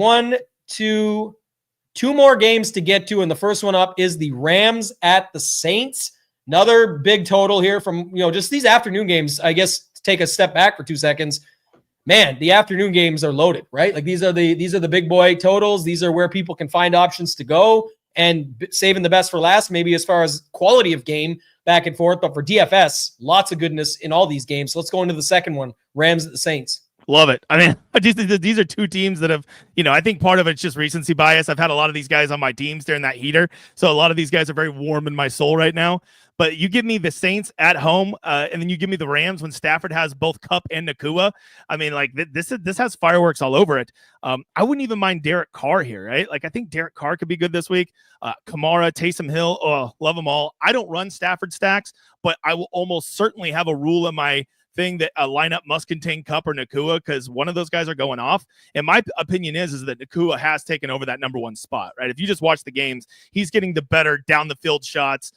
Two more games to get to, and the first one up is the Rams at the Saints. Another big total here from, just these afternoon games. I guess take a step back for 2 seconds. Man, the afternoon games are loaded, right? Like these are the big boy totals. These are where people can find options to go, and saving the best for last, maybe as far as quality of game back and forth. But for DFS, lots of goodness in all these games. So let's go into the second one, Rams at the Saints. Love it. I mean, these are two teams that have, I think part of it's just recency bias. I've had a lot of these guys on my teams during that heater. So a lot of these guys are very warm in my soul right now. But you give me the Saints at home, and then you give me the Rams when Stafford has both Kupp and Nakua. I mean, like this has fireworks all over it. I wouldn't even mind Derek Carr here, right? Like I think Derek Carr could be good this week. Kamara, Taysom Hill, love them all. I don't run Stafford stacks, but I will almost certainly have a rule in my thing that a lineup must contain Kupp or Nakua, because one of those guys are going off. And my opinion is that Nakua has taken over that number one spot, right? If you just watch the games, he's getting the better down the field shots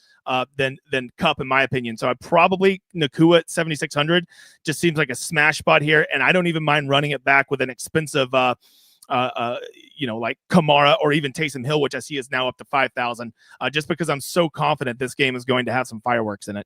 than Kupp, in my opinion. So I probably Nakua at 7,600 just seems like a smash spot here. And I don't even mind running it back with an expensive, like Kamara or even Taysom Hill, which I see is now up to 5,000, just because I'm so confident this game is going to have some fireworks in it.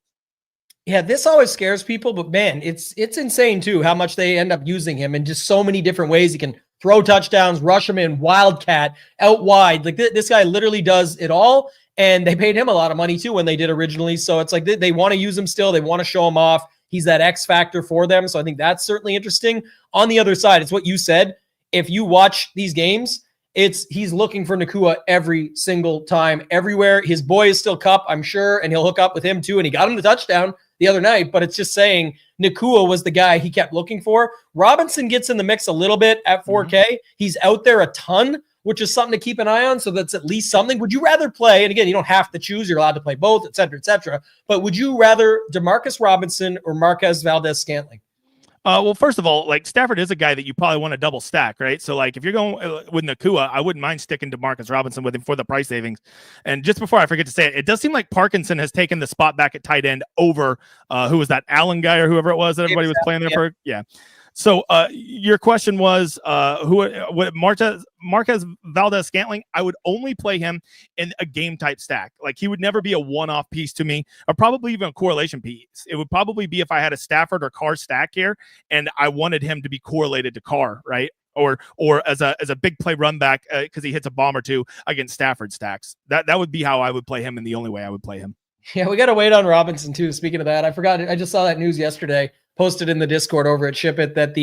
Yeah, this always scares people, but man, it's insane too how much they end up using him in just so many different ways. He can throw touchdowns, rush him in, wildcat, out wide. Like this guy literally does it all, and they paid him a lot of money too when they did originally. So it's like they want to use him still. They want to show him off. He's that X factor for them. So I think that's certainly interesting. On the other side, it's what you said. If you watch these games, he's looking for Nakua every single time, everywhere. His boy is still Kupp, I'm sure, and he'll hook up with him too. And he got him the touchdown the other night, but it's just saying Nakua was the guy he kept looking for. Robinson gets in the mix a little bit at 4K. He's out there a ton, which is something to keep an eye on. So that's at least something. Would you rather play, and again, you don't have to choose, you're allowed to play both, et cetera, but would you rather DeMarcus Robinson or Marquez Valdes-Scantling? Well, first of all, like Stafford is a guy that you probably want to double stack, right? So like if you're going with Nakua, I wouldn't mind sticking to Marcus Robinson with him for the price savings. And just before I forget to say it, it does seem like Parkinson has taken the spot back at tight end over who was that Allen guy or whoever it was that everybody was playing there for? Yeah. So your question was Marquez Valdes-Scantling. I would only play him in a game type stack. Like he would never be a one-off piece to me, or probably even a correlation piece. It would probably be if I had a Stafford or Carr stack here, and I wanted him to be correlated to Carr, right? Or as a big play run back because he hits a bomb or two against Stafford stacks. That would be how I would play him, and the only way I would play him. Yeah, we got to wait on Robinson too. Speaking of that, I forgot. I just saw that news yesterday. Posted in the Discord over at SHIPIT that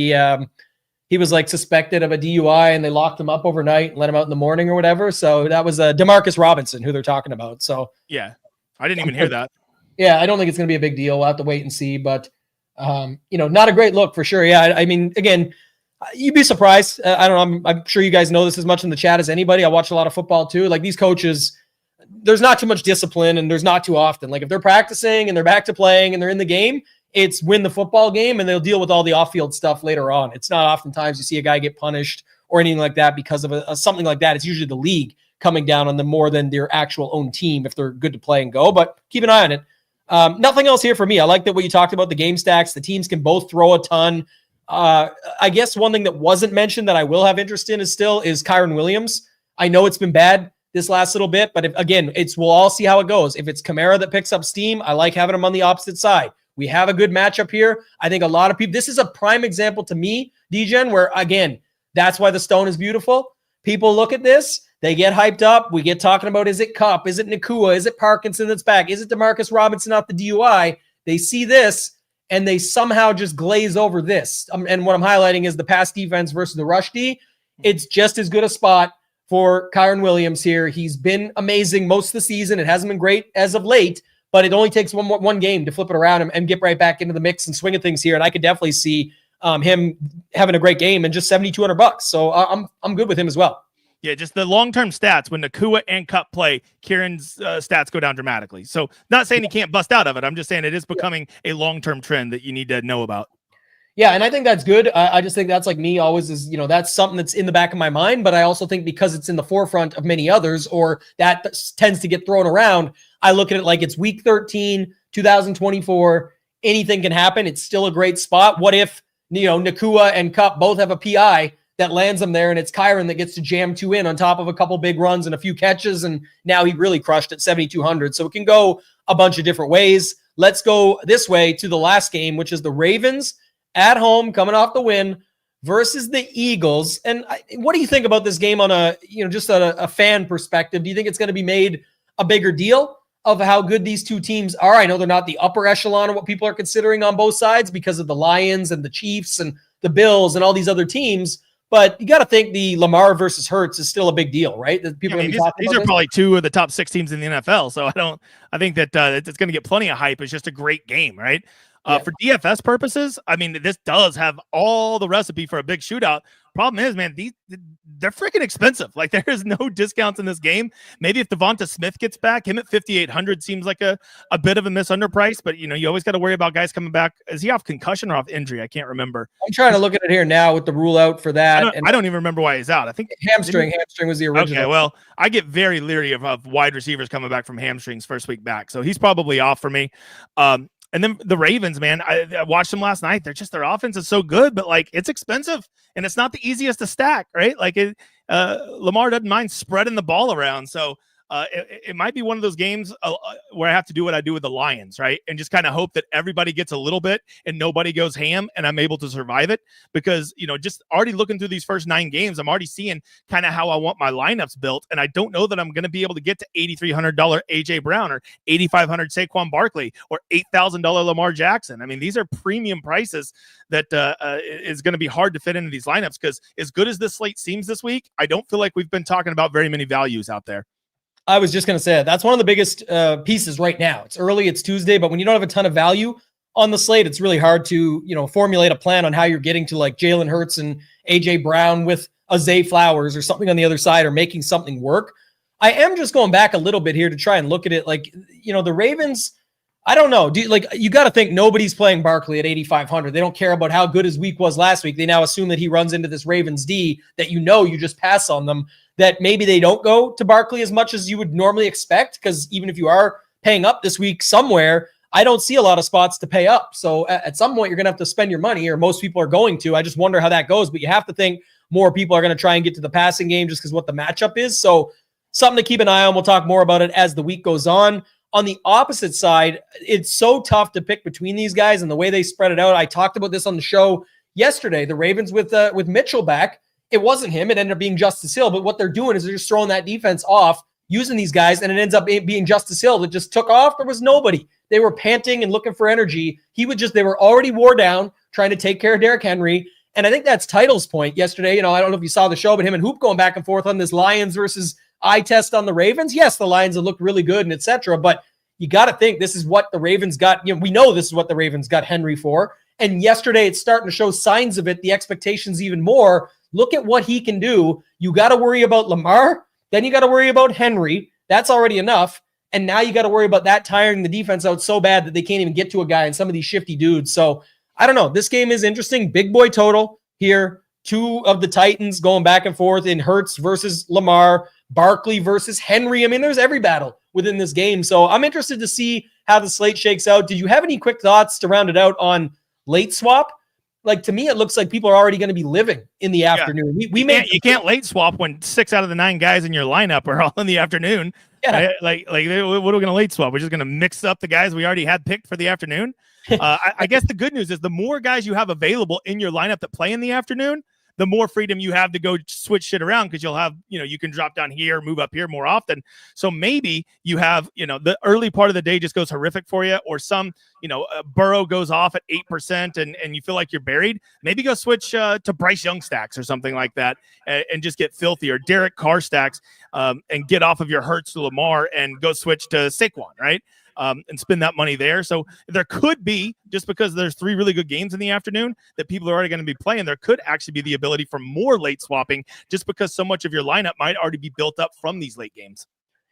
he was like suspected of a DUI and they locked him up overnight and let him out in the morning or whatever. So that was DeMarcus Robinson who they're talking about. So yeah, I didn't even hear that. Yeah, I don't think it's going to be a big deal. We'll have to wait and see, but not a great look for sure. Yeah, I mean, again, you'd be surprised. I don't know. I'm sure you guys know this as much in the chat as anybody. I watch a lot of football too. Like these coaches, there's not too much discipline and there's not too often. Like if they're practicing and they're back to playing and they're in the game, it's win the football game and they'll deal with all the off-field stuff later on. It's not oftentimes you see a guy get punished or anything like that because of something like that. It's usually the league coming down on them more than their actual own team if they're good to play and go, but keep an eye on it. Nothing else here for me. I like that what you talked about, the game stacks. The teams can both throw a ton. I guess one thing that wasn't mentioned that I will have interest in is Kyren Williams. I know it's been bad this last little bit, but we'll all see how it goes. If it's Kamara that picks up steam, I like having him on the opposite side. We have a good matchup here. I think a lot of people, this is a prime example to me, DGen, where again, that's why the stone is beautiful. People look at this, they get hyped up. We get talking about, is it Kupp? Is it Nakua? Is it Parkinson that's back? Is it DeMarcus Robinson off the DUI? They see this and they somehow just glaze over this. And what I'm highlighting is the pass defense versus the rush D. It's just as good a spot for Kyren Williams here. He's been amazing most of the season. It hasn't been great as of late, but it only takes one game to flip it around and get right back into the mix and swing at things here. And I could definitely see him having a great game and just $7,200. So I'm good with him as well. Yeah, just the long-term stats, when Nakua and Cup play, Kieran's stats go down dramatically. So not saying he can't bust out of it. I'm just saying it is becoming a long-term trend that you need to know about. Yeah, and I think that's good. I just think that's like me always is, that's something that's in the back of my mind, but I also think because it's in the forefront of many others, or that tends to get thrown around, I look at it like it's week 13, 2024, anything can happen. It's still a great spot. What if, Nakua and Cup both have a PI that lands them there, and it's Kyron that gets to jam 2 in on top of a couple big runs and a few catches, and now he really crushed at 7,200. So it can go a bunch of different ways. Let's go this way to the last game, which is the Ravens at home, coming off the win versus the Eagles. And what do you think about this game on just a fan perspective? Do you think it's going to be made a bigger deal of how good these two teams are? I know they're not the upper echelon of what people are considering on both sides because of the Lions and the Chiefs and the Bills and all these other teams. But you got to think the Lamar versus Hurts is still a big deal, right? That people these are probably 2 of the top 6 teams in the NFL. So I think that it's going to get plenty of hype. It's just a great game, right? For DFS purposes, I mean, this does have all the recipe for a big shootout. Problem is, man, they're freaking expensive. Like, there is no discounts in this game. Maybe if Devonta Smith gets back, him at 5,800 seems like a bit of a misunderpriced, but you always got to worry about guys coming back. Is he off concussion or off injury? I can't remember. I'm trying to look at it here now with the rule out for that. I don't even remember why he's out. I think hamstring was the original. Okay, well, I get very leery of wide receivers coming back from hamstrings first week back. So he's probably off for me. And then the Ravens, man, I watched them last night. Their offense is so good, but like, it's expensive and it's not the easiest to stack, right? Like Lamar doesn't mind spreading the ball around. So it might be one of those games where I have to do what I do with the Lions, right? And just kind of hope that everybody gets a little bit and nobody goes ham and I'm able to survive it because, just already looking through these first 9 games, I'm already seeing kind of how I want my lineups built. And I don't know that I'm going to be able to get to $8,300 AJ Brown or $8,500 Saquon Barkley or $8,000 Lamar Jackson. I mean, these are premium prices that is going to be hard to fit into these lineups because as good as this slate seems this week, I don't feel like we've been talking about very many values out there. I was just going to say that's one of the biggest pieces right now. It's early, it's Tuesday, but when you don't have a ton of value on the slate, it's really hard to, formulate a plan on how you're getting to like Jalen Hurts and AJ Brown with a Zay Flowers or something on the other side or making something work. I am just going back a little bit here to try and look at it. Like, the Ravens, I don't know. You got to think nobody's playing Barkley at 8,500. They don't care about how good his week was last week. They now assume that he runs into this Ravens D that you just pass on them, that maybe they don't go to Barkley as much as you would normally expect. Because even if you are paying up this week somewhere, I don't see a lot of spots to pay up. So at some point, you're going to have to spend your money, or most people are going to. I just wonder how that goes. But you have to think more people are going to try and get to the passing game just because what the matchup is. So something to keep an eye on. We'll talk more about it as the week goes on. On the opposite side, it's so tough to pick between these guys and the way they spread it out. I talked about this on the show yesterday. The Ravens with Mitchell back, it wasn't him. It ended up being Justice Hill. But what they're doing is they're just throwing that defense off, using these guys, and it ends up being Justice Hill that just took off. There was nobody. They were panting and looking for energy. They were already wore down, trying to take care of Derrick Henry. And I think that's Title's point yesterday. I don't know if you saw the show, but him and Hoop going back and forth on this Lions versus eye test on the Ravens. Yes, the Lions have looked really good and etc. But you got to think this is what the Ravens got. We know this is what the Ravens got Henry for. And yesterday it's starting to show signs of it. The expectations even more. Look at what he can do. You got to worry about Lamar. Then you got to worry about Henry. That's already enough. And now you got to worry about that tiring the defense out so bad that they can't even get to a guy and some of these shifty dudes. So I don't know. This game is interesting. Big boy total here. 2 of the Titans going back and forth in Hurts versus Lamar, Barkley versus Henry. I mean, there's every battle within this game. So I'm interested to see how the slate shakes out. Did you have any quick thoughts to round it out on late swap? Like, to me, it looks like people are already going to be living in the afternoon. You can't late swap when 6 out of the 9 guys in your lineup are all in the afternoon. Yeah. Right? Like what are we going to late swap? We're just going to mix up the guys we already had picked for the afternoon. I guess the good news is the more guys you have available in your lineup that play in the afternoon, the more freedom you have to go switch shit around because you'll have, you can drop down here, move up here more often. So maybe you have, the early part of the day just goes horrific for you, or some, Burrow goes off at 8% and you feel like you're buried. Maybe go switch to Bryce Young stacks or something like that and just get filthy, or Derek Carr stacks and get off of your Hurts to Lamar and go switch to Saquon, right? and spend that money there. So there could be, just because there's 3 really good games in the afternoon that people are already going to be playing, there could actually be the ability for more late swapping just because so much of your lineup might already be built up from these late games.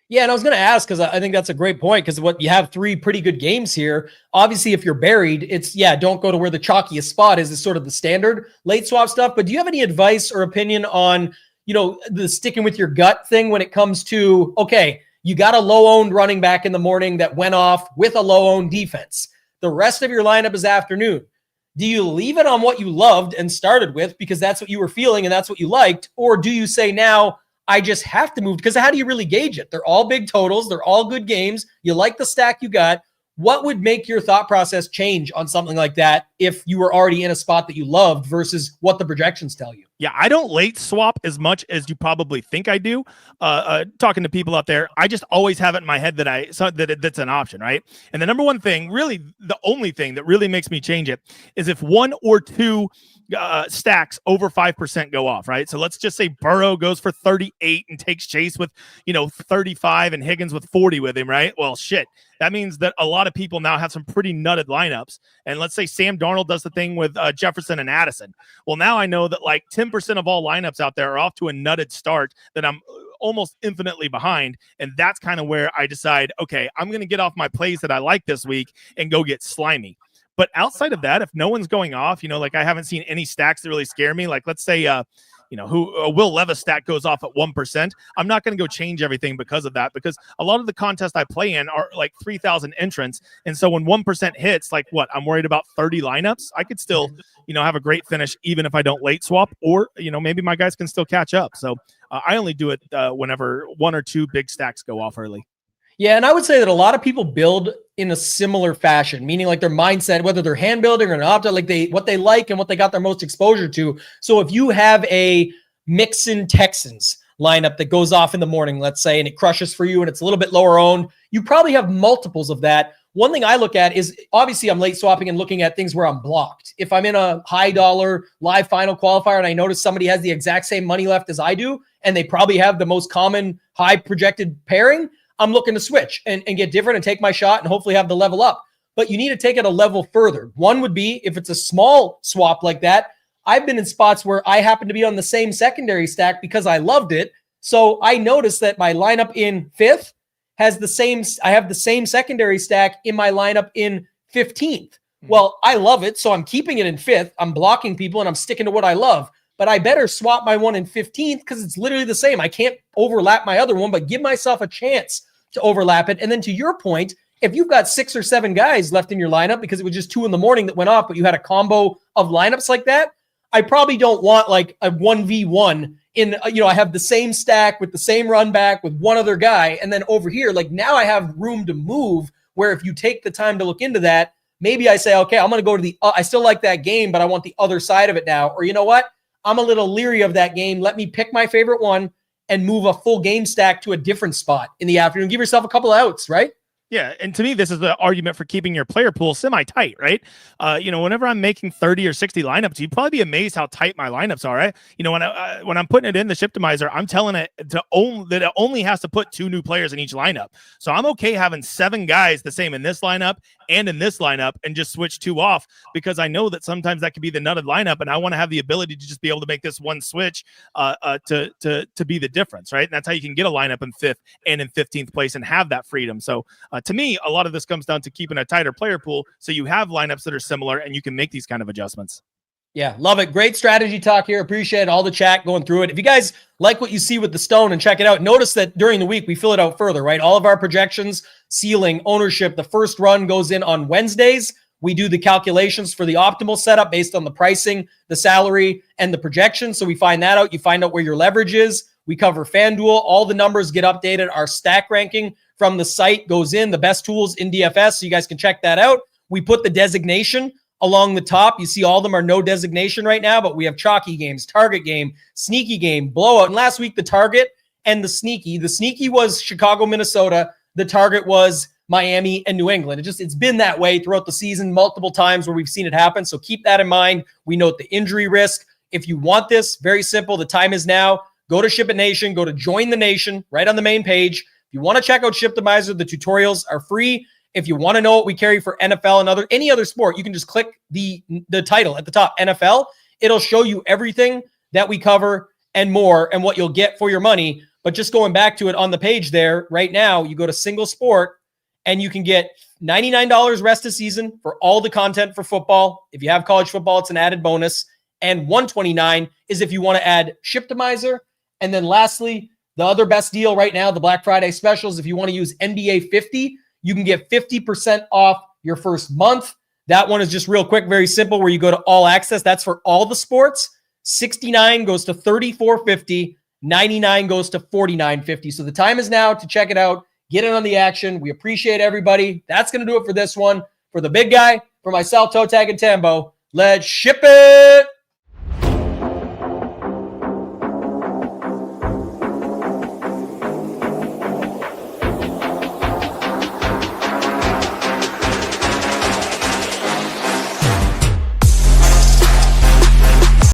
Yeah, and I was going to ask, because I think that's a great point, because what you have 3 pretty good games here. Obviously, if you're buried, it's, don't go to where the chalkiest spot is sort of the standard late swap stuff. But do you have any advice or opinion on, the sticking with your gut thing when it comes to, okay, you got a low-owned running back in the morning that went off with a low-owned defense. The rest of your lineup is afternoon. Do you leave it on what you loved and started with because that's what you were feeling and that's what you liked? Or do you say now, I just have to move? Because how do you really gauge it? They're all big totals. They're all good games. You like the stack you got. What would make your thought process change on something like that if you were already in a spot that you loved versus what the projections tell you? Yeah, I don't late swap as much as you probably think I do. Talking to people out there, I just always have it in my head that that's an option, right? And the number one thing, really the only thing that really makes me change it is if 1 or 2 stacks over 5% go off, right? So let's just say Burrow goes for 38 and takes Chase with 35 and Higgins with 40 with him, right? Well, shit, that means that a lot of people now have some pretty nutted lineups. And let's say Sam Darnold does the thing with Jefferson and Addison. Well, now I know that like 10% of all lineups out there are off to a nutted start that I'm almost infinitely behind. And that's kind of where I decide, okay, I'm going to get off my plays that I like this week and go get slimy. But outside of that, if no one's going off, like I haven't seen any stacks that really scare me. Like let's say, Will Levis stack goes off at 1%. I'm not going to go change everything because of that, because a lot of the contests I play in are like 3,000 entrants. And so when 1% hits, like I'm worried about 30 lineups. I could still, have a great finish, even if I don't late swap, or, maybe my guys can still catch up. So I only do it whenever 1 or 2 big stacks go off early. Yeah, and I would say that a lot of people build in a similar fashion, meaning like their mindset, whether they're hand building or an opt-out, like what they like and what they got their most exposure to. So if you have a Mixon Texans lineup that goes off in the morning, let's say, and it crushes for you and it's a little bit lower owned, you probably have multiples of that. One thing I look at is obviously I'm late swapping and looking at things where I'm blocked. If I'm in a high dollar live final qualifier and I notice somebody has the exact same money left as I do, and they probably have the most common high projected pairing, I'm looking to switch and get different and take my shot and hopefully have the level up. But you need to take it a level further. One would be if it's a small swap like that. I've been in spots where I happen to be on the same secondary stack because I loved it. So I noticed that my lineup in 5th has I have the same secondary stack in my lineup in 15th. Well, I love it. So I'm keeping it in 5th. I'm blocking people and I'm sticking to what I love. But I better swap my one in 15th because it's literally the same. I can't overlap my other one, but give myself a chance to overlap it. And then to your point, if you've got 6 or 7 guys left in your lineup because it was just 2 in the morning that went off, but you had a combo of lineups like that, I probably don't want like a 1v1 in, I have the same stack with the same run back with one other guy. And then over here, like now I have room to move where if you take the time to look into that, maybe I say, okay, I'm going to go to I still like that game, but I want the other side of it now. Or you know what? I'm a little leery of that game. Let me pick my favorite one and move a full game stack to a different spot in the afternoon. Give yourself a couple of outs, right? Yeah, and to me, this is the argument for keeping your player pool semi-tight, right? Whenever I'm making 30 or 60 lineups, you'd probably be amazed how tight my lineups are, right? When I'm putting it in the Shiptimizer, I'm telling it that it only has to put 2 new players in each lineup. So I'm okay having 7 guys the same in this lineup and in this lineup and just switch 2 off because I know that sometimes that could be the nutted lineup and I want to have the ability to just be able to make this one switch to be the difference, right? And that's how you can get a lineup in 5th and in 15th place and have that freedom. So to me, a lot of this comes down to keeping a tighter player pool so you have lineups that are similar and you can make these kind of adjustments. Yeah, love it. Great strategy talk here. Appreciate all the chat going through it. If you guys like what you see with the Stone and check it out, notice that during the week we fill it out further, right? All of our projections, ceiling, ownership, the first run goes in on Wednesdays. We do the calculations for the optimal setup based on the pricing, the salary, and the projection. So we find that out. You find out where your leverage is. We cover FanDuel. All the numbers get updated. Our stack ranking from the site goes in, the best tools in DFS. So you guys can check that out. We put the designation along the top. You see all of them are no designation right now, but we have chalky games, target game, sneaky game, blowout. And last week, the target and the sneaky. The sneaky was Chicago, Minnesota. The target was Miami and New England. It's been that way throughout the season, multiple times where we've seen it happen. So keep that in mind. We note the injury risk. If you want this, very simple. The time is now. Go to SHIPIT Nation. Go to Join the Nation right on the main page. If you want to check out Shiptimizer, the tutorials are free. If you want to know what we carry for NFL and any other sport, you can just click the title at the top, NFL. It'll show you everything that we cover and more and what you'll get for your money. But just going back to it on the page there right now, you go to single sport and you can get $99 rest of season for all the content for football. If you have college football, it's an added bonus. And $129 is if you want to add Shiptimizer. And then lastly, the other best deal right now, the Black Friday specials, if you want to use NBA 50, you can get 50% off your first month. That one is just real quick, very simple, where you go to all access. That's for all the sports. $69 goes to $34.50. $99 goes to $49.50. So the time is now to check it out. Get in on the action. We appreciate everybody. That's going to do it for this one. For the big guy, for myself, ToeTagginTambo, let's ship it.